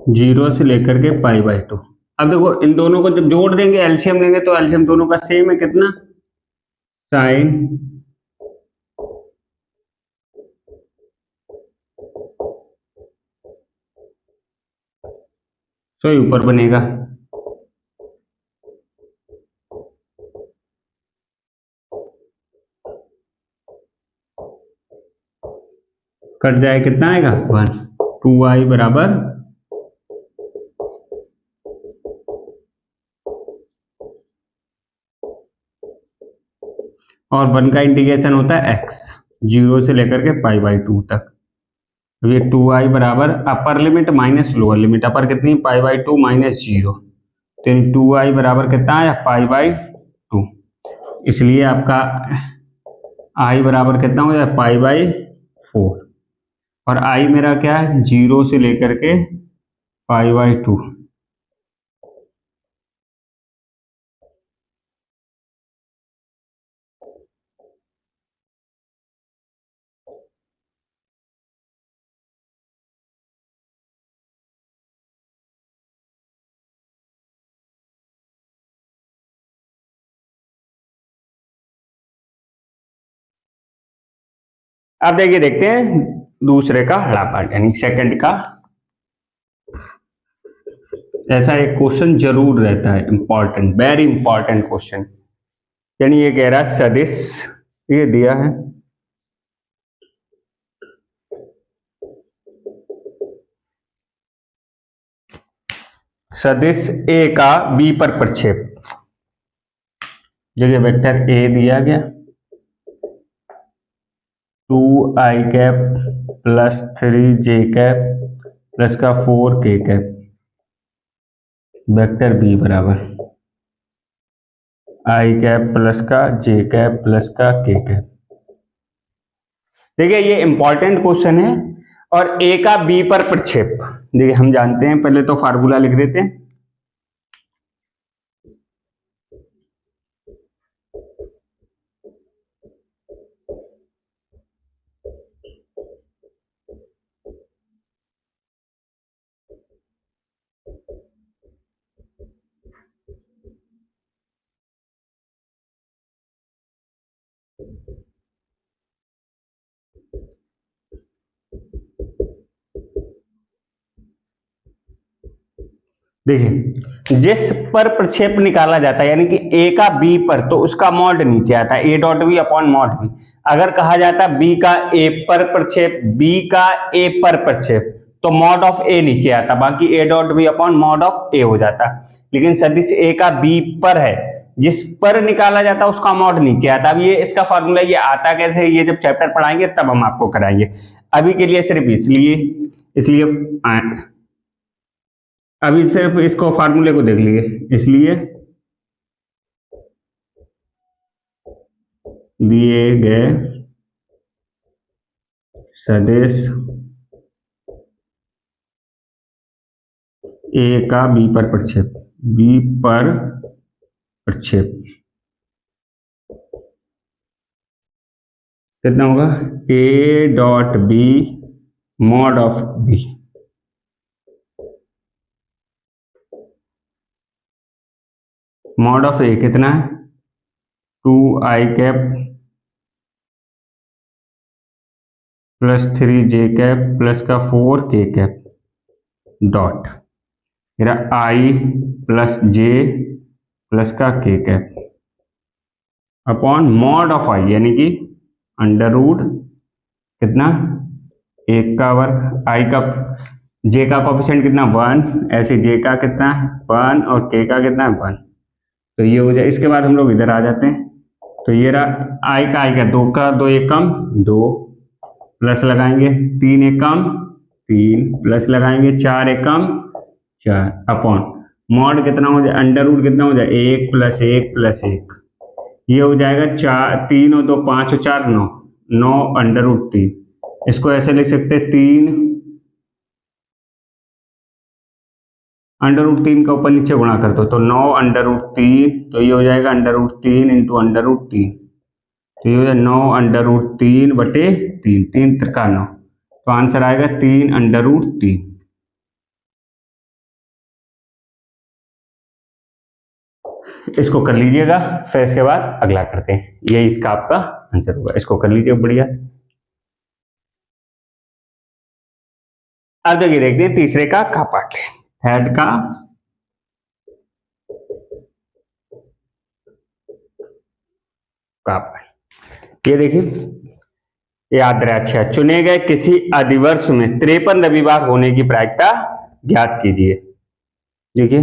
0 से लेकर के π/2। अब देखो इन दोनों को जब जोड़ देंगे, एलसीएम लेंगे, तो एलसीएम दोनों का सेम है, कितना, साइन, तो ये ऊपर बनेगा, कट जाए, कितना आएगा 1, 2i बराबर, और 1 का इंटीग्रेशन होता है x, 0 से लेकर के π/2 तक। अब ये 2i बराबर upper limit minus lower limit, upper कितनी, π/2 माइनस 0, तो 2i बराबर कितना आया, π/2, इसलिए आपका i बराबर कितना हो जाए, π/4, और i मेरा क्या है, 0 से लेकर के π/2। अब देखिए, देखते हैं दूसरे का हड़ा पार्ट, यानी सेकंड का। ऐसा एक क्वेश्चन जरूर रहता है, इंपॉर्टेंट, वेरी इंपॉर्टेंट क्वेश्चन। यानी ये कह रहा है सदिश, ये दिया है सदिश a का b पर प्रक्षेप, जगह वेक्टर a दिया गया, 2i cap plus 3j cap plus का 4k कैप, वेक्टर b बराबर i कैप प्लस का j कैप प्लस का k कैप। देखिए ये इंपॉर्टेंट क्वेश्चन है, और a का b पर प्रक्षेप, देखिए हम जानते हैं, पहले तो फार्मूला लिख देते हैं। देखिए जिस पर प्रक्षेप निकाला जाता है, यानी कि a का b पर, तो उसका मॉड नीचे आता है, a dot b upon mod b. अगर कहा जाता है b का a पर प्रक्षेप, b का a पर प्रक्षेप, तो मॉड ऑफ a नीचे आता, बाकी a dot b upon mod of a हो जाता। लेकिन सदिश a का b पर है, जिस पर निकाला जाता है उसका मॉड नीचे आता। अब ये इसका फॉर्मूला ये आता कैसे, ये जब चैप्टर पढ़ाएंगे तब हम आपको कराएंगे, अभी के लिए सिर्फ इसलिए अभी सिर्फ इसको फार्मूले को देख लीजिए। इसलिए दिए गए सदिश a का b पर प्रक्षेप, b पर प्रक्षेप कितना होगा, a dot b mod of b, mod of a कितना है, 2i cap plus 3j cap plus का 4k कैप डॉट, मेरा i प्लस j प्लस का k cap upon mod of i, यानी कि अंडर रूट कितना, 1 का वर्ग, i का j का कोफिशिएंट कितना 1, ऐसे j का कितना 1 और k का कितना 1, तो ये हो जाए। इसके बाद हम लोग इधर आ जाते हैं, तो ये रहा i का 2 का 2 एक कम 2 प्लस लगाएंगे, 3 एक कम 3 प्लस लगाएंगे, 4 एक कम 4 अपॉन मॉड कितना हो जाए, अंडर रूट कितना हो जाए, 1 प्लस 1 प्लस 1, ये हो जाएगा 4, 3 और 2 5 और 4 9, 9 अंडर रूट 3। इसको ऐसे लिख सकते हैं, 3 अंडर रूट 3 का ऊपर नीचे गुणा कर दो, तो 9 अंडर रूट 3, तो ये हो जाएगा under root 3 into under root 3, तो ये हो जाएगा 9 अंडर रूट 3 बटे 3, 3 त्रिका 9, तो आंसर आएगा 3 अंडर रूट 3। इसको कर लीजिएगा, फिर इसके बाद अगला करते हैं। यही इसका आपका आंसर होगा, इसको कर लीजिए बढ़िया। अब देखिए, देखते हैं तीसरे का पार्ट है, थर्ड का पार्ट। ये देखिए, याद रहे अच्छा, चुने गए किसी अधिवर्ष में 53 रविवार होने की प्रायिकता ज्ञात कीजिए। देखिए,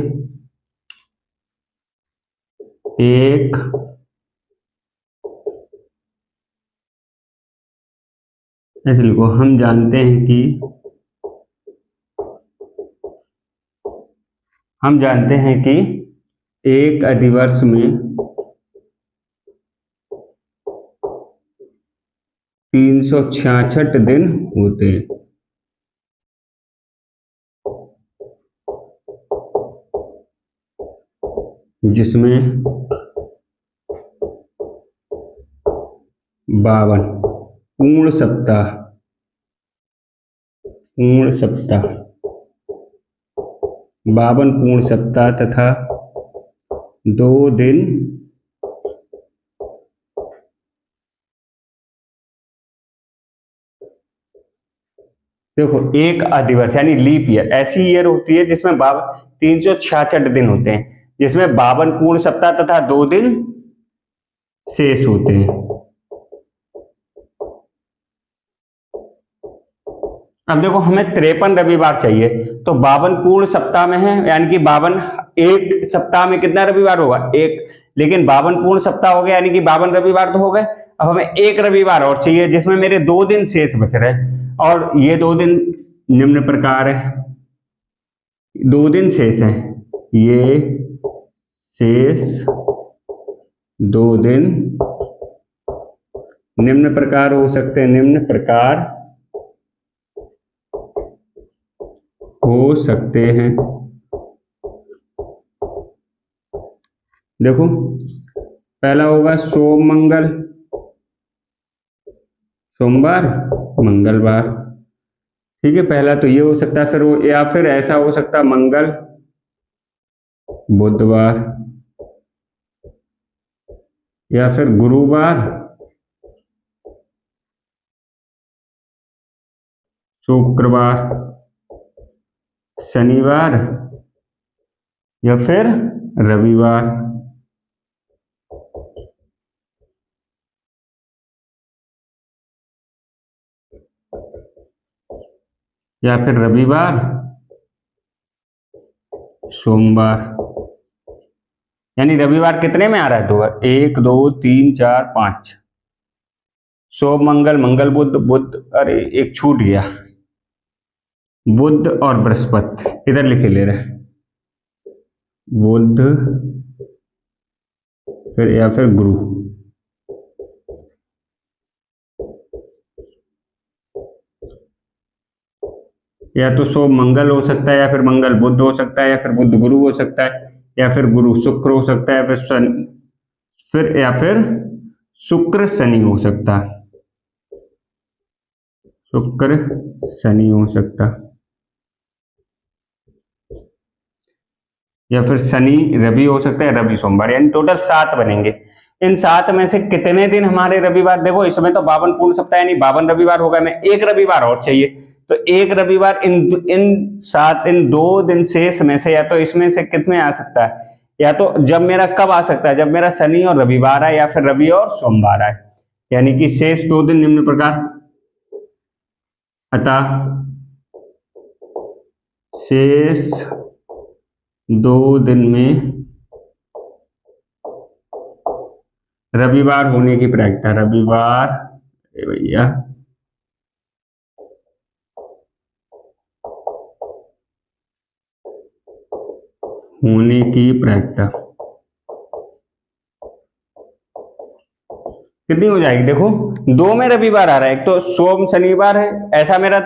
एक ऐसे लिखो, हम जानते हैं कि एक अधिवर्ष में 366 दिन होते हैं। जिसमें 52 पूर्ण सप्ताह 52 पूर्ण सप्ताह तथा 2 दिन देखो, एक अधिवर्ष यानी लीप ईयर ऐसी ईयर होती है जिसमें 366 दिन होते हैं, जिसमें 52 पूर्ण सप्ताह तथा 2 दिन शेष होते हैं। अब देखो, हमें 53 रविवार चाहिए, तो 52 पूर्ण सप्ताह में है, यानी कि 52 एक सप्ताह में कितना रविवार होगा? एक। लेकिन 52 पूर्ण सप्ताह हो गया, यानी कि 52 रविवार तो हो गए। अब हमें एक रविवार और चाहिए जिसमें मेरे 2 दिन शेष बच रहे, और ये 2 दिन निम्न प्रकार है। 2 दिन शेष है, ये शेष 2 दिन निम्न प्रकार हो सकते हैं, निम्न प्रकार हो सकते हैं। देखो, पहला होगा सोम मंगल, सोमवार मंगलवार, ठीक है, पहला तो ये हो सकता है। फिर वो, या फिर ऐसा हो सकता है मंगल बुधवार, या फिर गुरुवार शुक्रवार शनिवार, या फिर रविवार। या फिर रविवार सोमवार, यानी रविवार कितने में आ रहा है? 2, 1 2 3 4 5, सोम मंगल मंगल बुध बुध, अरे एक छूट गया, बुध और बृहस्पति, इधर लिखे ले रहे, बुध फिर या फिर गुरु। या तो सोम मंगल हो सकता है, या फिर मंगल बुध हो सकता है, या फिर बुध गुरु हो सकता है, या फिर गुरु शुक्र हो सकता है, या फिर शनि, या फिर शुक्र शनि हो सकता है, शुक्र शनि हो सकता, या फिर शनि रवि हो सकता है, रवि सोमवार, यानी टोटल 7 बनेंगे। इन 7 में से कितने दिन हमारे रविवार? देखो, इस समय तो 52 पूर्ण सप्ताह यानी 52 रविवार होगा, मैं एक रविवार और चाहिए, तो एक रविवार इन 2 दिन शेष में से, या तो इसमें से कितने आ सकता है? या तो जब मेरा कब आ सकता है? जब मेरा शनि और रविवार आए, या फिर रवि और सोमवार आए, यानी कि शेष 2 दिन निम्न प्रकार। अतः शेष 2 दिन में रविवार होने की प्रायिकता, रविवार भैया होने की प्रायिकता कितनी हो जाएगी? देखो, 2 में रविवार आ रहा है, एक तो सोम शनिवार है, ऐसा मेरा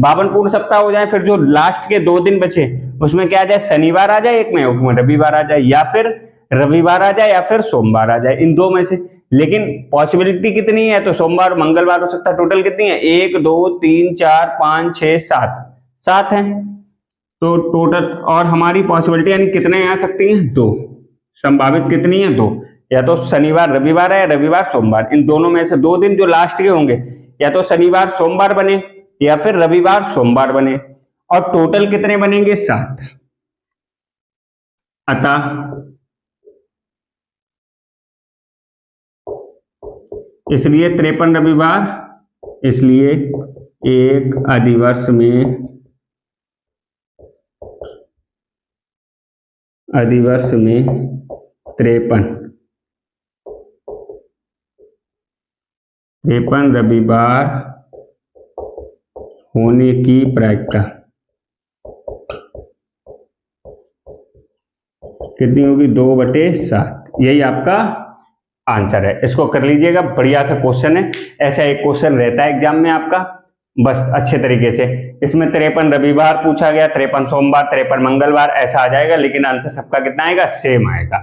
52 पूर्ण सप्ताह हो जाए, फिर जो लास्ट के 2 दिन बचे उसमें क्या आ जाए? शनिवार आ जाए एक में रविवार आ जाए, या फिर रविवार आ जाए, या फिर सोमवार आ जाए, इन 2 में से। लेकिन पॉसिबिलिटी कितनी है? तो सोमवार मंगलवार हो सकता है। टोटल कितनी है? 1 2 3 4 5 6 7 है, तो टोटल, और हमारी पॉसिबिलिटी यानी कितने आ सकती हैं? 2। संभावित कितनी है? 2। या तो शनिवार रविवार है या रविवार सोमवार, इन दोनों में से 2 दिन जो लास्ट के होंगे या तो शनिवार सोमवार बने या फिर रविवार सोमवार बने, और टोटल कितने बनेंगे? 7। अतः इसलिए 53 रविवार, इसलिए एक अधिवर्ष में 53 रविवार होने की प्रायिकता कितनी होगी? 2/7। यही आपका आंसर है। इसको कर लीजिएगा, बढ़िया सा क्वेश्चन है। ऐसा एक क्वेश्चन रहता है एग्जाम में आपका, बस अच्छे तरीके से। इसमें 53 रविवार पूछा गया, 53 सोमवार, 53 मंगलवार, ऐसा आ जाएगा, लेकिन आंसर सबका कितना आएगा? सेम आएगा।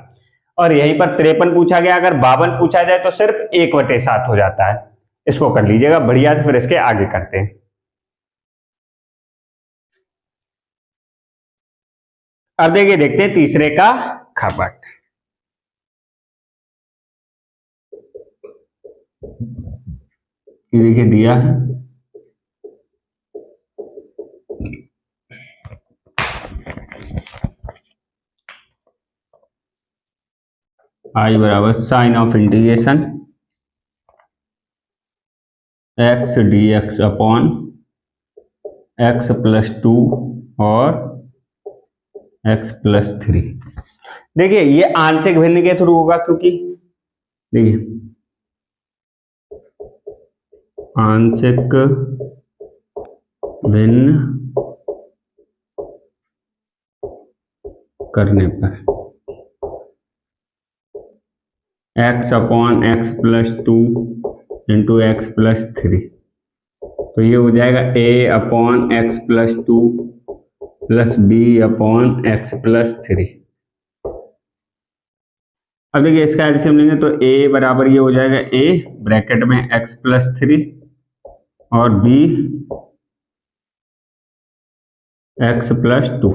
और यहीं पर 53 पूछा गया, अगर 52 पूछा जाए तो सिर्फ 1/7 हो जाता है। इसको कर लीजिएगा बढ़िया से, फिर इसके आगे करते हैं। अब देखिए, देखते हैं तीसरे का खपट। देखिए दिया है I बराबर sine of integration x dx upon x + 2 और x + 3। देखिए ये आंशिक भिन्न के थ्रू होगा, क्योंकि देखिए आंशिक भिन्न करने पर x upon x + 2 into x + 3, तो ये हो जाएगा a upon x + 2 plus b upon x + 3। अब देखिए इसका एलसीएम लेंगे तो a बराबर ये हो जाएगा a ब्रैकेट में x + 3 और b x + 2।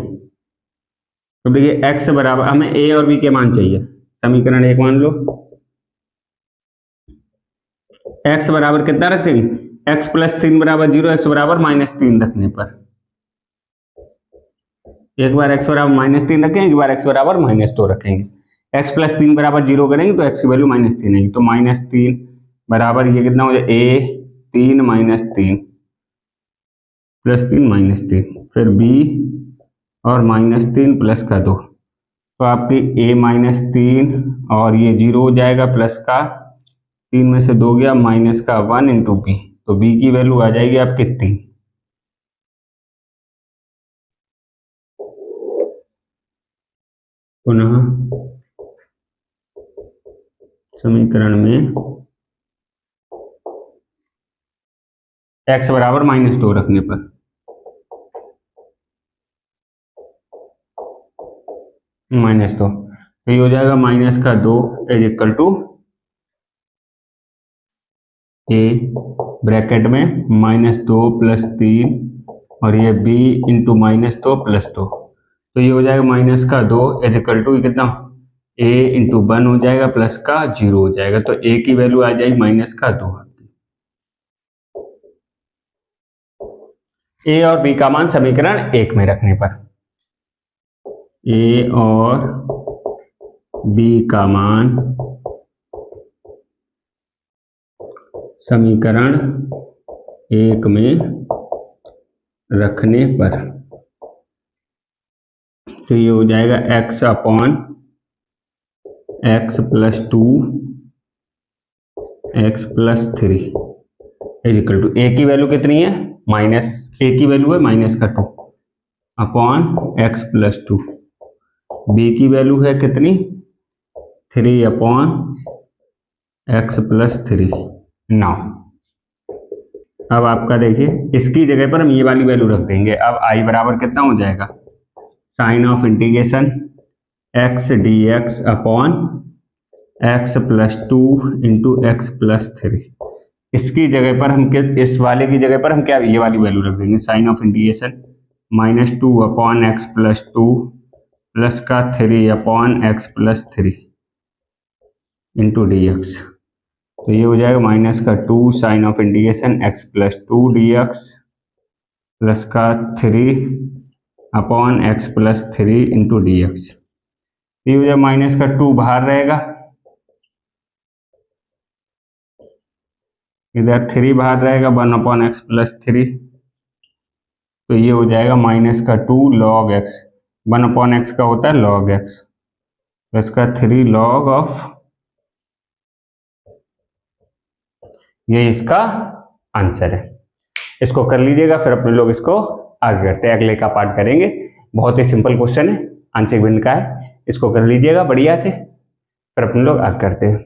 तो देखिए x बराबर, हमें a और b के मान चाहिए। समीकरण 1 मान लो, x बराबर कितना रखेंगे? x + 3 बराबर 0, x बराबर -3 रखने पर, एक बार x बराबर -3 रखेंगे, एक बार x बराबर -2 रखेंगे। x + 3 बराबर 0 करेंगे तो x की वैल्यू -3 आएगी, तो -3 बराबर ये कितना हो जाए? a 3 - 3 + 3 -3, फिर b और -3 प्लस का 2, तो आपकी a -3 और ये 0 हो जाएगा, प्लस का 3 में से 2 गया, माइनस का 1 इंटू b, तो b की वैल्यू आ जाएगी आपकी 3। पुनः समीकरण में x बराबर -2 रखने पर -2, तो ये हो जाएगा माइनस का 2 = a ब्रैकेट में -2 + 3 और ये b इंटू -2 + 2, तो ये हो जाएगा माइनस का 2 = कितना? a इंटू 1 हो जाएगा, प्लस का 0 हो जाएगा, तो a की वैल्यू आ जाएगी -2। a और b का मान समीकरण 1 में रखने पर, a और b का मान समीकरण 1 में रखने पर, तो ये हो जाएगा x upon x + 2 x + 3 = a की वैल्यू कितनी है? a की वैल्यू है -2 अपॉन x + 2, b की वैल्यू है कितनी? 3 अपॉन x + 3। 9। अब आपका देखिए इसकी जगह पर हम ये वाली वैल्यू रख देंगे। अब i बराबर कितना हो जाएगा? Sign of integration x dx upon x + 2 into x + 3। इसकी जगह पर हम इस वाले की जगह पर हम क्या ये वाली वैल्यू रख देंगे, sine of integration -2 upon x + 2 plus का 3/x+3 इंटू डी एक्स। तो ये हो जाएगा माइनस का 2 sine of integration x+2 dx plus का 3/x+3 इंटू डी एक्स। ये हो जाएगा माइनस का 2 बाहर रहेगा, इधर 3 बाहर रहेगा, 1/x+3। तो ये हो जाएगा माइनस का 2 log x, 1/x का होता है log x, प्लस का 3 log ऑफ, ये इसका आंसर है। इसको कर लीजिएगा, फिर अपने लोग इसको आगे करते हैं, अगले का पार्ट करेंगे। बहुत ही सिंपल क्वेश्चन है, आंशिक भिन्न का है। इसको कर लीजिएगा बढ़िया से, फिर अपने लोग आगे करते हैं।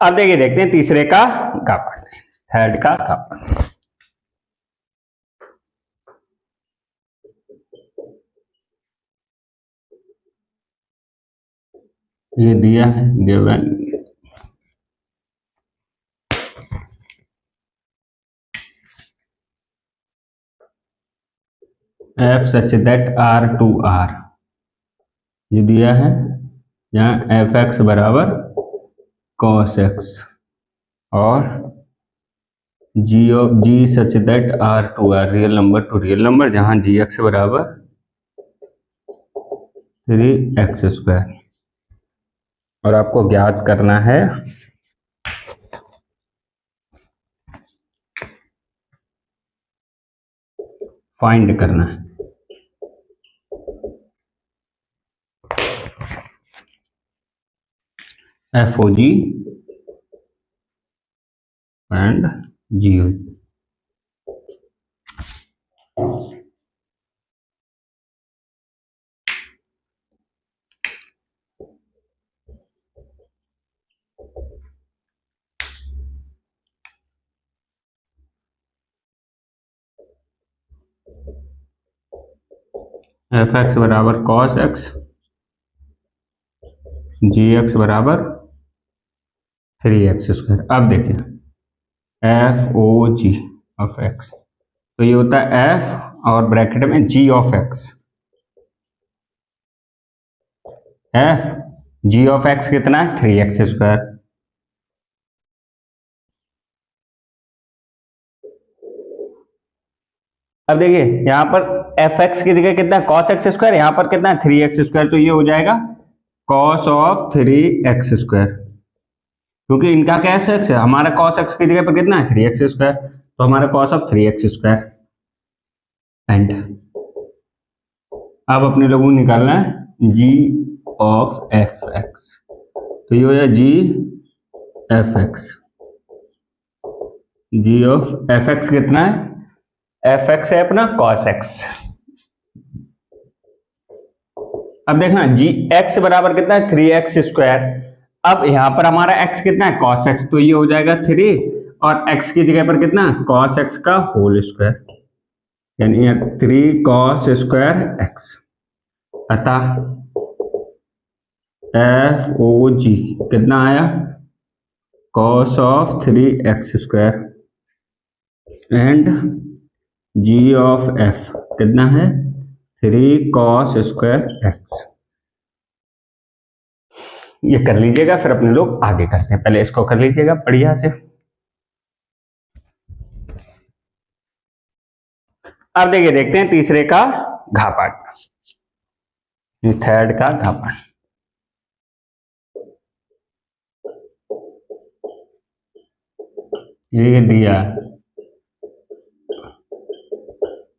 अब देखिए, देखते हैं तीसरे का पार्ट, थर्ड का पार्ट। ये दिया है given f such that r/r, ये दिया है यहाँ f(x) बराबर cos x और g such that r/r, real number two real number, जहाँ gx बराबर 3x²। और आपको ज्ञात करना है फाइंड करना है FOG एंड GOG। f(x) बराबर cos x, gx बराबर 3x²। अब देखिए FOG ऑफ x, तो ये होता है f और ब्रैकेट में g of x। g of x कितना है? 3x²। अब देखिए यहाँ पर fx की जगह कितना है? cos x², यहाँ पर कितना है? 3x²। तो ये हो जाएगा cos ऑफ 3x², क्योंकि इनका क्या है? x है, हमारा cos x की जगह पर कितना है? 3x², तो हमारा cos ऑफ 3x²। एंड अब अपने लोगों को निकालना है g ऑफ fx, तो ये हो जाएगा g fx। g of fx कितना है? fx है अपना cos x। अब देखना g x बराबर कितना है? 3x²। अब यहाँ पर हमारा x कितना है? cos x, तो ये हो जाएगा 3 और x की जगह पर कितना? cos x का होल स्क्वायर, यानी 3 cos² x। अतः FOG कितना आया? cos of 3x² and g of f कितना है? 3 cos² x। ये कर लीजिएगा, फिर अपने लोग आगे करते हैं। पहले इसको कर लीजिएगा बढ़िया से। अब देखिए, देखते हैं तीसरे का पार्ट, थर्ड का पार्ट। ये दिया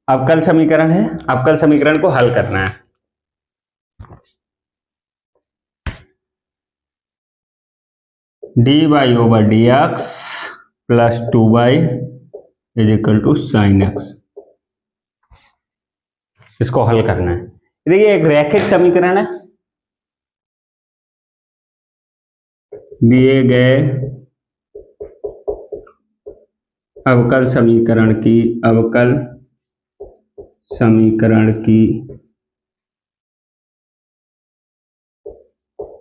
अवकल समीकरण है, अवकल समीकरण को हल करना है। dy/dx plus 2y is equal to sine x, इसको हल करना है। देखिए एक रैखिक समीकरण है, दिए गए अवकल समीकरण की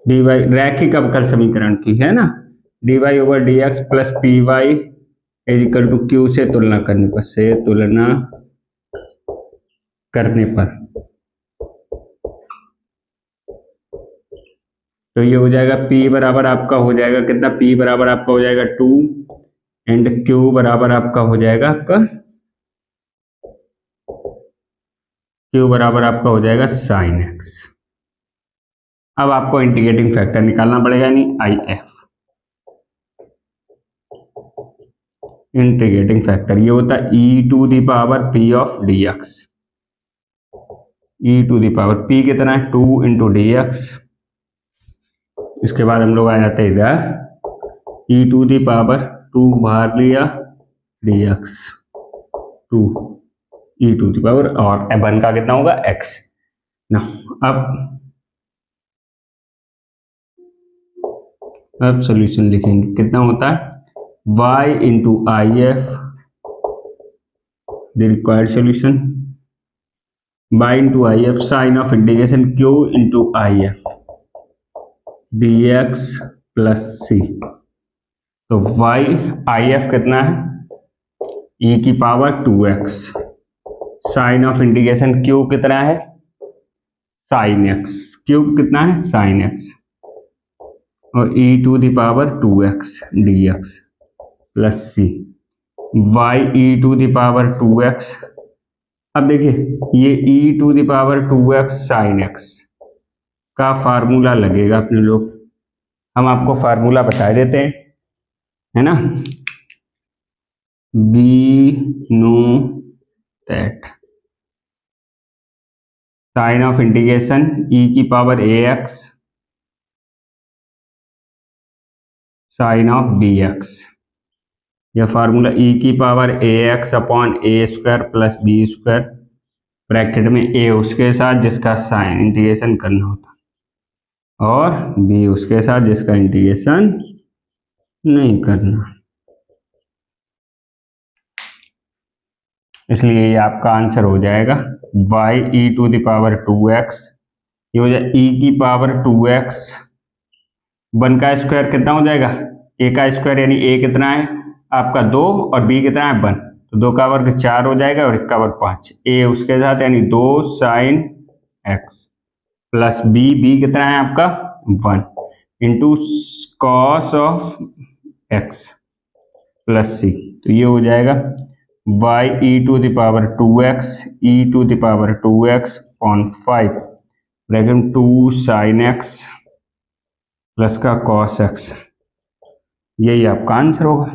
dy, रैखिक अवकल समीकरण की है ना, dy/dx plus py is equal to q से तुलना करने पर तो ये हो जाएगा P बराबर आपका हो जाएगा कितना, P बराबर आपका हो जाएगा 2 एंड Q बराबर आपका हो जाएगा Q बराबर आपका हो जाएगा sin x। अब आपको इंटीग्रेटिंग फैक्टर निकालना पड़ेगा, यानी IF इंटीग्रेटिंग फैक्टर ये होता है e to the power p of dx। e to the power p कितना है 2 इंटू डी एक्स। इसके बाद हम लोग आ जाते हैं इधर e टू दी पावर 2 बाहर लिया dx 2 e to the power और वन का कितना होगा x ना। अब सॉल्यूशन लिखेंगे, कितना होता है y into I F the required solution, y into I F sign of integration q into I F d x plus c. तो y आई एफ कितना है e की power 2x, sign of integration q कितना है sine x, q कितना है sine x, और e to the power 2x dx plus c y e to the power 2x। अब देखिए ये e to the power 2x sign x का formula लगेगा अपने लोग, हम आपको फार्मूला बता देते हैं, है ना। Be know that sign of integration e की power ax sine of bx, यह फार्मूला e की power ax upon a square plus b square bracket में a उसके साथ जिसका साइन इंटीग्रेशन करना होता और b उसके साथ जिसका इंटीग्रेशन नहीं करना, इसलिए ये आपका आंसर हो जाएगा y e to the power 2x, ये हो जाए e की पावर 2x, 1 का स्क्वायर कितना हो जाएगा a का स्क्वायर, यानी a कितना है आपका 2 और b कितना है 1, तो 2 का वर्ग 4 हो जाएगा और 1 का वर्ग 5, a उसके साथ यानी 2 साइन x प्लस b कितना है आपका 1 into cos of x plus c। तो ये हो जाएगा y e to the power 2x e to the power 2x upon 5 bracket 2 sine x plus का कॉस x, यही आपका आंसर होगा।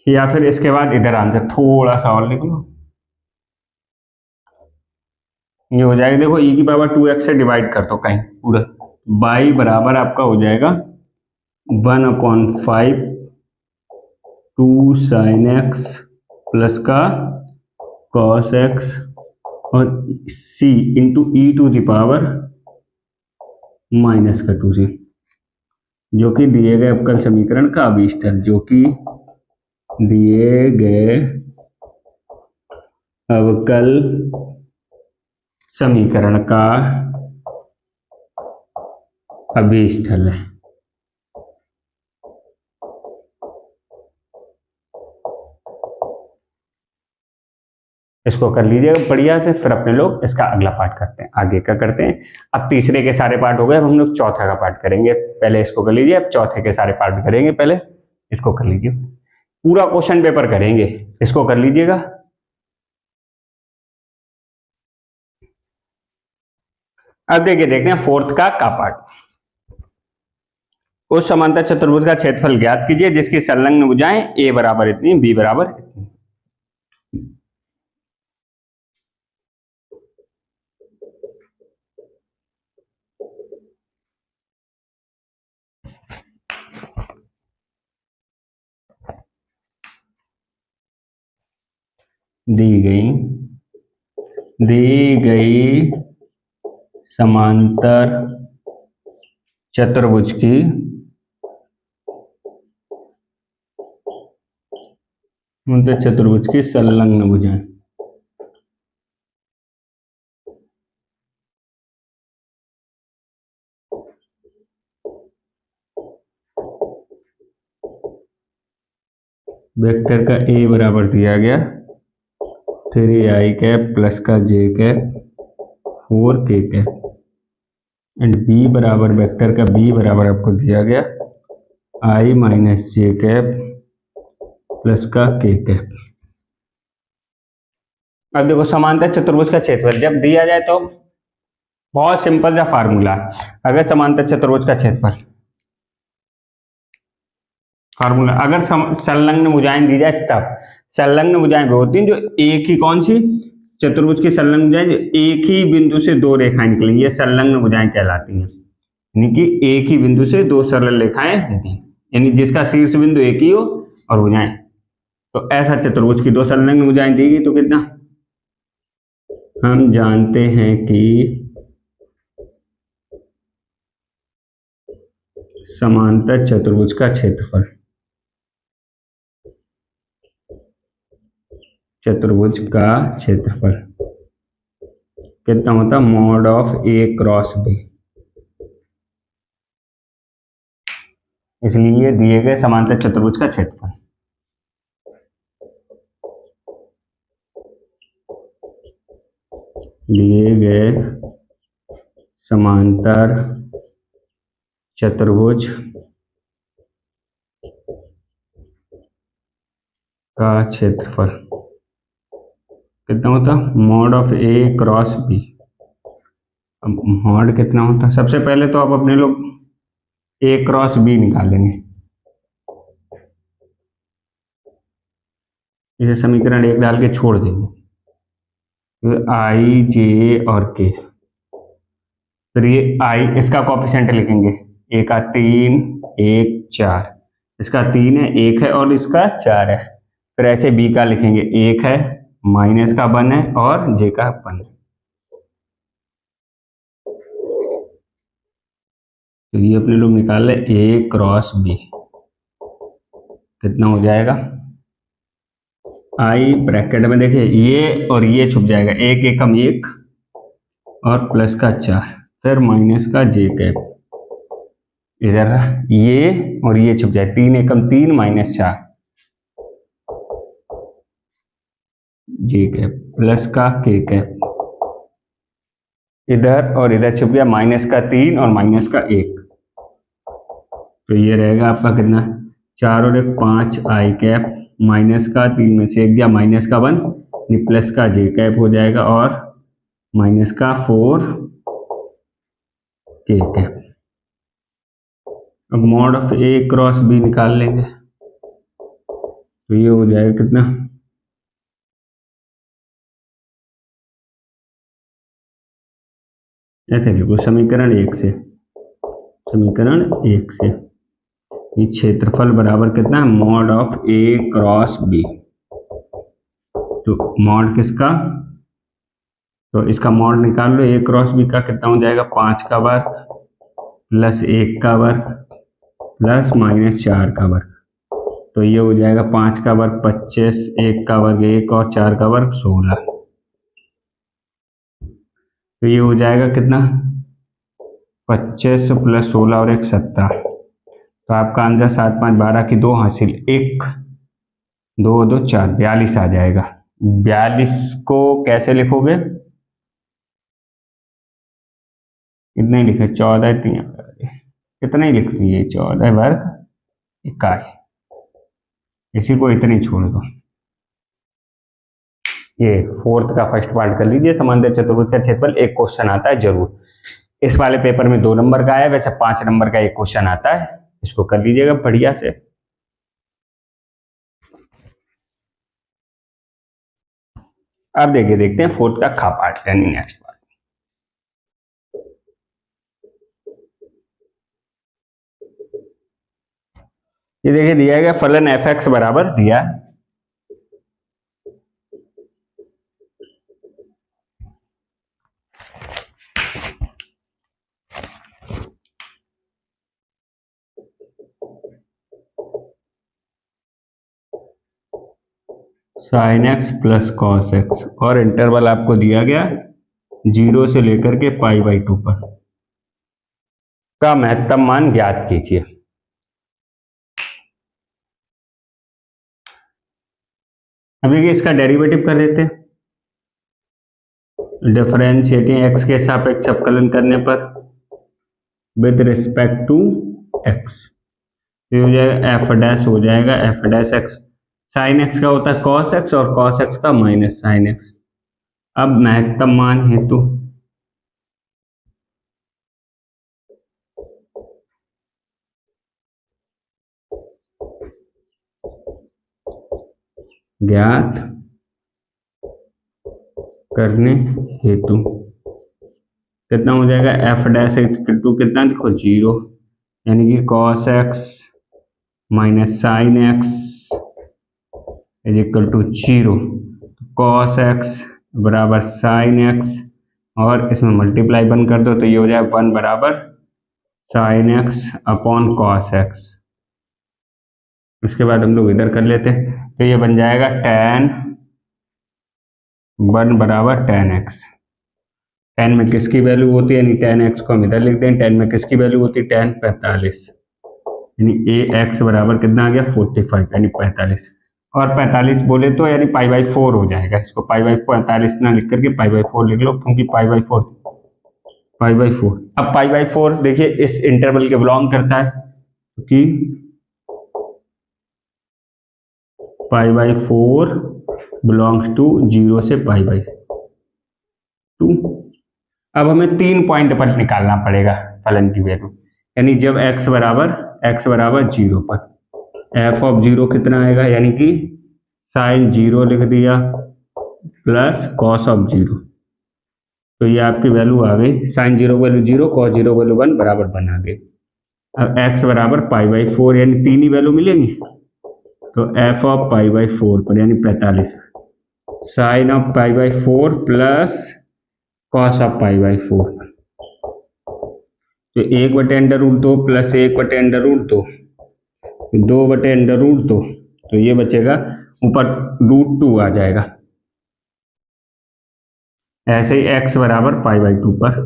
या फिर इसके बाद इधर आंसर थोड़ा सा और लिख लो, ये हो जाएगा देखो e की पावर 2x से डिवाइड कर दो कहीं पूरा, y बराबर आपका हो जाएगा 1/5 2 साइन x प्लस का कॉस x और c into e to the power minus का 2c, जो कि दिए गए अवकल समीकरण का अभिष्टल, जो कि दिए गए अवकल समीकरण का अभिष्टल है। इसको कर लीजिएगा बढ़िया से, फिर अपने लोग इसका अगला पार्ट करते हैं, आगे का करते हैं। अब तीसरे के सारे पार्ट हो गए, अब हम लोग चौथा का पार्ट करेंगे। पहले इसको कर लीजिए, अब चौथे के सारे पार्ट करेंगे। पहले इसको कर लीजिए, पूरा क्वेश्चन पेपर करेंगे, इसको कर लीजिएगा। अब देखिए देखते हैं फोर्थ का पार्ट। उस समांतर चतुर्भुज का क्षेत्रफल ज्ञात कीजिए जिसकी संलग्न भुजाएं a बराबर इतनी b बराबर इतनी। दी गई समांतर चतुर्भुज की संलग्न भुजाएं वेक्टर का a बराबर दिया गया 3i कैप प्लस का j cap 4k cap, and b बराबर वेक्टर का बी बराबर आपको दिया गया i minus j cap plus का के कैप। अब देखो समांतर चतुर्भुज का क्षेत्रफल जब दिया जाए तो बहुत सिंपल सा फार्मूला, अगर समांतर चतुर्भुज का क्षेत्रफल फार्मूला अगर संलग्न भुजाएं दी जाए तब संलग्न भुजाएं वो होती हैं जो एक ही कौन सी चतुर्भुज की संलग्न भुजाएं जो एक ही बिंदु से दो रेखाएं निकलेंगी, ये संलग्न भुजाएं कहलाती हैं। यानी कि एक ही बिंदु से दो सरल रेखाएं निकलेंगी, यानी जिसका शीर्ष बिंदु एक ही हो और भुजाएं, तो ऐसा चतुर्भुज की दो संलग्न भुजाएं देगी तो कितना, हम जानते हैं कि समांतर चतुर्भुज का क्षेत्रफल चतुर्भुज का क्षेत्रफल कितना होता है, mod of A cross b. इसलिए दिए गए समांतर चतुर्भुज का क्षेत्रफल दिए गए समांतर चतुर्भुज का क्षेत्रफल कितना होता, mod of A cross b. अब मॉड कितना होता, सबसे पहले तो आप अपने लोग ए क्रॉस बी निकालेंगे, इसे समीकरण एक डाल के छोड़ देंगे, तो आई जे और के, फिर ये आई इसका कॉफिशिएंट लिखेंगे, ए का 3 1 4, इसका 3 है 1 है और इसका 4 है, फिर ऐसे बी का लिखेंगे 1 है माइनस का 1 है और जे का 1 है। तो ये अपने लोग निकाल ले ए क्रॉस बी कितना हो जाएगा, आई ब्रैकेट में देखिए ये और ये छुप जाएगा, एक एकम 1 और प्लस का 4, फिर माइनस का जे कैप, इधर ये और ये छुप जाए, 3 एकम 3 माइनस 4 जे कैप प्लस का के कैप, इधर और इधर छुप गया, माइनस का 3 और माइनस का 1, तो ये रहेगा आपका कितना 4 और 1 5 आई कैप, माइनस का 3 में से 1 गया माइनस का 1, प्लस का जे कैप हो जाएगा और माइनस का 4 के कैप। अब mod of A cross B निकाल लेंगे, तो ये हो जाएगा कितना, ऐसे लिखो समीकरण 1 से, समीकरण 1 से ये क्षेत्रफल बराबर कितना है, mod of A cross b. तो मॉड किसका, तो इसका मॉड निकाल लो, ए क्रॉस बी का कितना हो जाएगा, 5 का वर्ग प्लस 1 का वर्ग प्लस माइनस 4 का वर्ग, तो ये हो जाएगा 5 का वर्ग 25, 1 का वर्ग 1 और 4 का वर्ग 16, तो ये हो जाएगा कितना 25 प्लस 16 और 1 17, तो आपका आंसर 7 5 12 की 2 हासिल 1 2 2 4 42 आ जाएगा। 42 को कैसे लिखोगे, इतना ही लिखे 14 कितना ही लिख दिए 14 वर्ग इकाई, इसी को इतने छोड़ दो। ये 4th का फर्स्ट पार्ट कर लीजिए, समांतर चतुर्भुज का क्षेत्रफल एक क्वेश्चन आता है जरूर, इस वाले पेपर में 2 नंबर का है, वैसे 5 नंबर का एक क्वेश्चन आता है, इसको कर लीजिएगा बढ़िया से। अब देखते हैं 4th का खा पार्ट यानी नेक्स्ट पार्ट। ये देखिए दिया गया फलन एफ एक्स बराबर दिया sine x plus cos x और इंटरवल आपको दिया गया 0 से लेकर के π/2 पर, का महत्तम मान ज्ञात कीजिए। अब देखिए इसका डेरिवेटिव कर देते हैं, डिफरेंशिएटिंग एक्स के सापेक्ष अवकलन करने पर विद रिस्पेक्ट टू एक्स। ये हो जाएगा एफ डैश, हो जाएगा F dash x. Sine x का होता है कॉस एक्स और कॉस एक्स का माइनस साइन एक्स। अब महत्तम मान हेतु ज्ञात करने हेतु कितना हो जाएगा, एफ डैश इक्वल टू कितना देखो 0, यानी कि cos x minus sine x is equal to 0। Cos x बराबर साइन एक्स और इसमें मल्टीप्लाई 1 कर दो तो ये हो जाए 1 बराबर sine x upon cos x. इसके बाद हम लोग इधर कर लेते हैं तो ये बन जाएगा tan 1 बराबर tan एक्स। tan में किसकी वैल्यू होती है, यानी tan एक्स को हम इधर लिखते हैं, tan में किसकी वैल्यू होती है, tan 45, यानी ए एक्स बराबर कितना आ गया 45, यानी 45। और 45 बोले तो यानी पाई बाई 4 हो जाएगा, इसको पाई बाई 45 ना लिख करके पाई बाई 4 लिख लो, क्योंकि पाई बाई 4 पाई बाई 4। अब पाई बाई 4 देखिए इस इंटरवल के बिलोंग करता है, क्योंकि पाई बाई 4 बिलोंग्स टू 0 से पाई बाई 2। अब हमें 3 पॉइंट पर निकालना पड़ेगा फलन की वैल्यू, यानी जब x बराबर 0 पर एफ ऑफ 0 कितना आएगा, यानी कि साइन 0 लिख दिया प्लस कॉस ऑफ 0, तो ये आपकी वैल्यू आ गई, साइन 0 वैल्यू 0, कॉस 0 वैल्यू 1 बराबर 1 आ गई। अब x बराबर पाई बाई 4, यानी 3 ही वैल्यू मिलेंगी, तो एफ ऑफ पाई बाई 4 पर यानी 45 sine of pi by 4 plus cos of pi by 4, तो 1/√2 प्लस 1/√2, 2/√2, तो ये बचेगा ऊपर √2 आ जाएगा। ऐसे ही x बराबर पाई बाई 2 पर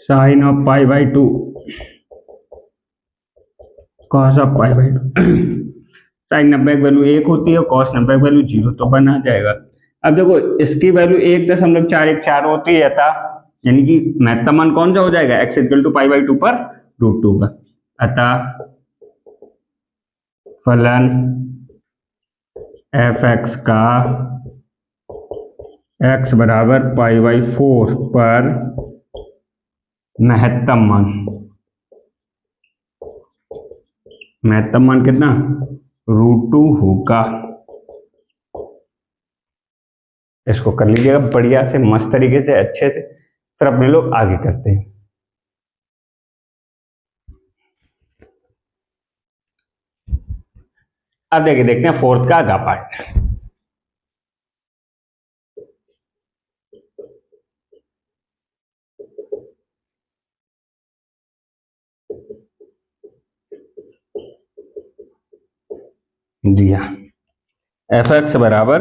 sine of pi by 2 cos of pi by 2, sine 90 की वैल्यू 1 होती है, कॉस 90 की वैल्यू 0, तो बन आ जाएगा। अब देखो इसकी वैल्यू 1.414 होती है, यानी कि महत्तम मान कौन सा हो जाएगा, x equal to pi by 2 पर √2 का। अतः फलन एफ एक्स का x बराबर पाई बाई 4 पर महत्तम मान कितना, √2 होगा। इसको कर लीजिएगा बढ़िया से, मस्त तरीके से, अच्छे से, फिर अपने लोग आगे करते हैं। अब देखते हैं फोर्थ का आधा पार्ट। दिया एफ एक्स बराबर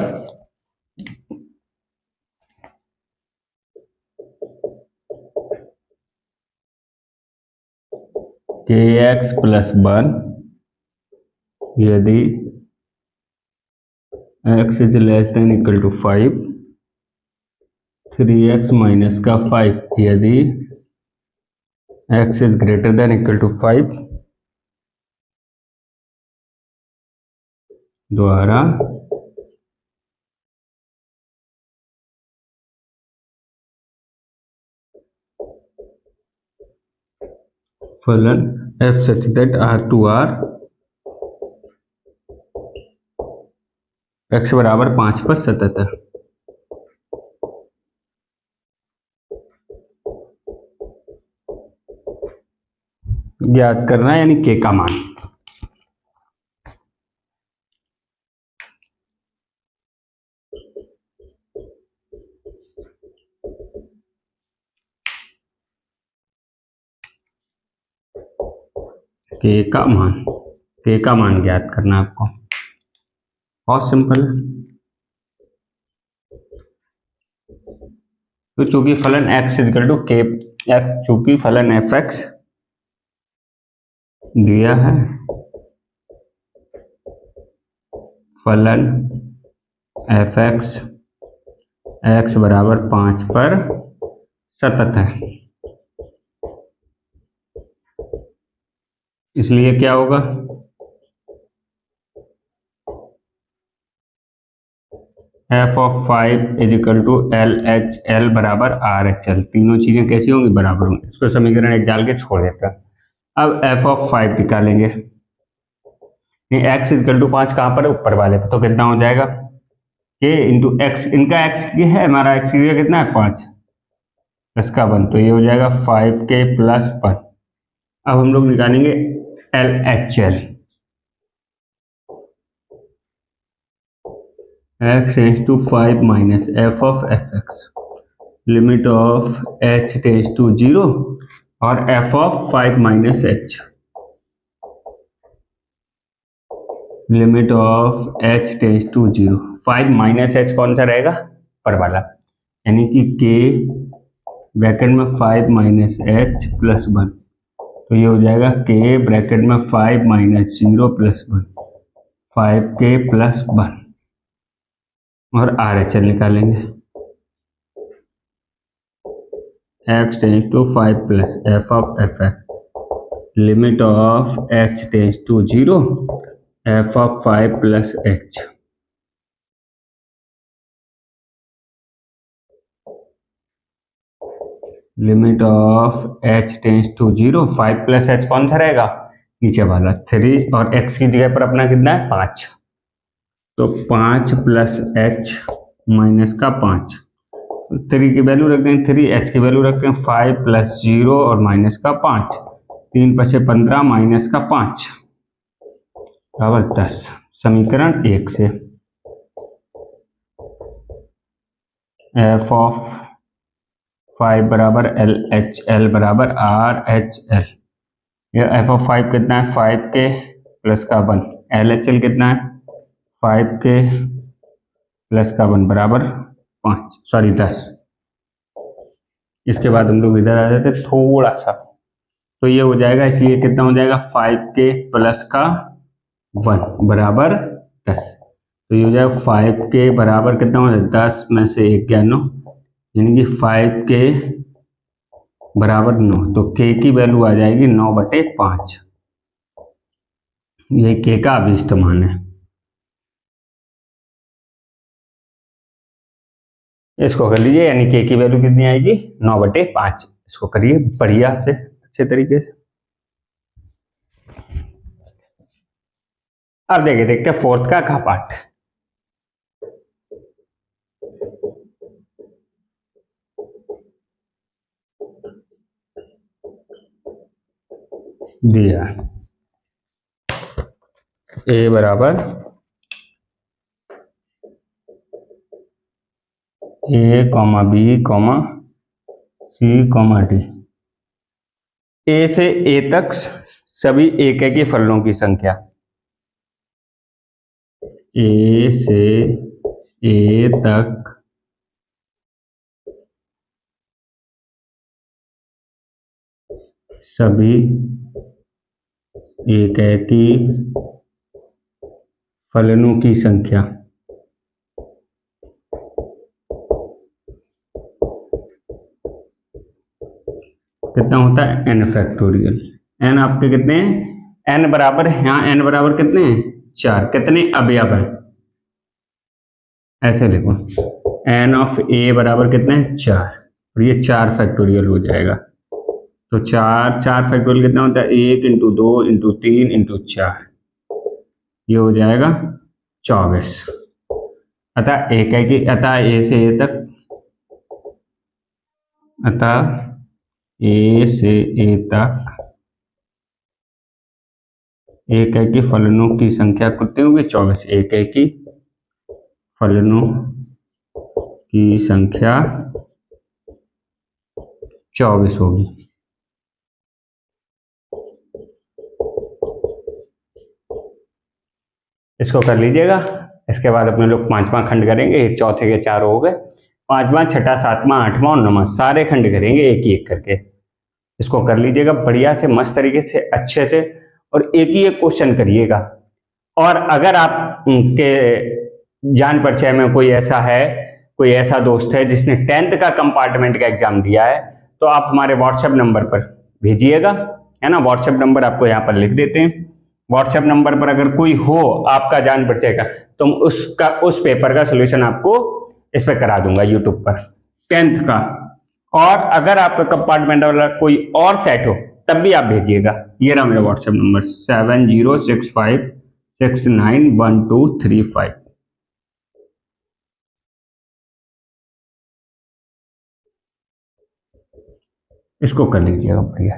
के एक्स प्लस 1 यदि x is less than equal to 5, 3x minus का 5 यदि x is greater than equal to 5 द्वारा फलन f such that r to r x बराबर 5 पर सतत है। ज्ञात करना यानी k का मान। k का मान ज्ञात करना आपको, बहुत सिंपल है। तो चूंकि फलन x इक्वल टू के एक्स, चूंकि फलन एफ एक्स दिया है, फलन एफ एक्स बराबर 5 पर सतत है, इसलिए क्या होगा, f of 5 is equal to L H L बराबर आर एच एल। तीनों चीजें कैसी होंगी, बराबर होंगी। इसको समीकरण 1 डाल के छोड़ देता है। अब एफ ऑफ 5 निकालेंगे, एक्स इजकल टू 5 कहाँ पर है, ऊपर वाले पे, तो कितना हो जाएगा, के इंटू एक्स, इनका एक्स है, हमारा एक्स कितना है 5, इसका 1, तो ये हो जाएगा 5k प्लस 1। अब हम लोग निकालेंगे L H L, x tends to 5 minus F of F x, limit of H tends to 0 और f of 5 minus h, limit of H tends to 0। 5 minus H कौन सा रहेगा, पर वाला, यानी कि के ब्रैकेट में 5 माइनस एच प्लस 1, तो ये हो जाएगा के ब्रैकेट में 5 माइनस 0 प्लस 1, 5k प्लस 1, और आर एच एल निकालेंगे, x tends to 5 plus F of F x, limit of x tends to 0 F of 5 plus h, limit of H tends to 0, 5 plus h कौन सा रहेगा, नीचे वाला 3, और x की जगह पर अपना कितना है 5, तो 5 प्लस एच माइनस का 5, 3 की वैल्यू रख दें 3, एच की वैल्यू रखते हैं 5 प्लस 0 और माइनस का 5, 3 5 15 माइनस का 5 बराबर 10। समीकरण 1 से एफ ऑफ 5 बराबर एल एच एल बराबर आर एच एल, यह एफ ऑफ 5 कितना है 5k प्लस का 1, एल एच एल कितना है 5k प्लस का 1 बराबर 10। इसके बाद हम लोग इधर आ जाते थोड़ा सा, तो ये हो जाएगा, इसलिए कितना हो जाएगा 5k प्लस का 1 बराबर 10, तो ये हो जाएगा 5k बराबर कितना हो जाएगा 10 में से 1 गया 9, यानी कि 5k बराबर 9, तो k की वैल्यू आ जाएगी 9/5, ये k का अभिष्ट मान है। इसको कर लीजिए, यानी k की वैल्यू कितनी आएगी 9/5। इसको करिए बढ़िया से, अच्छे तरीके से। अब देखते हैं फोर्थ का पार्ट। दिया a बराबर a, b, c, d, a से a तक सभी एक की फलनों की संख्या, a से a तक सभी एक की फलनों की संख्या, कितना होता है n फैक्टोरियल। n आपके कितने हैं, n बराबर, यहाँ n बराबर कितने हैं 4, कितने अवयव है, ऐसे लिखो n ऑफ a बराबर कितने हैं 4, और ये 4 फैक्टोरियल हो जाएगा, तो 4 फैक्टोरियल कितना होता है 1 इंटू 2 इंटू 3 इंटू 4, ये हो जाएगा 24। अतः a से a तक, अतः a से a तक एक की फलनों की संख्या कितनी होगी 24, एक की फलनों की संख्या 24 होगी। इसको कर लीजिएगा। इसके बाद अपने लोग 5वां खंड करेंगे, चौथे के 4 हो गए, 5वां 6वां 7वां 8वां और 9वां सारे खंड करेंगे एक ही एक करके। इसको कर लीजिएगा बढ़िया से, मस्त तरीके से, अच्छे से, और एक ही एक क्वेश्चन करिएगा। और अगर आप के जान परिचय में कोई ऐसा है, कोई ऐसा दोस्त है जिसने 10th का कंपार्टमेंट का एग्जाम दिया है, तो आप हमारे व्हाट्सएप नंबर पर भेजिएगा, है ना। व्हाट्सएप नंबर आपको यहाँ पर लिख देते हैं। व्हाट्सएप नंबर पर अगर कोई हो आपका जान परिचय का, तो उस पेपर का सोल्यूशन आपको इस पर करा दूंगा यूट्यूब पर, 10th का। और अगर आपका कंपार्टमेंट वाला कोई और सेट हो तब भी आप भेजिएगा। ये रहा मेरा व्हाट्सएप नंबर 7065691235। इसको कर लीजिएगा बढ़िया।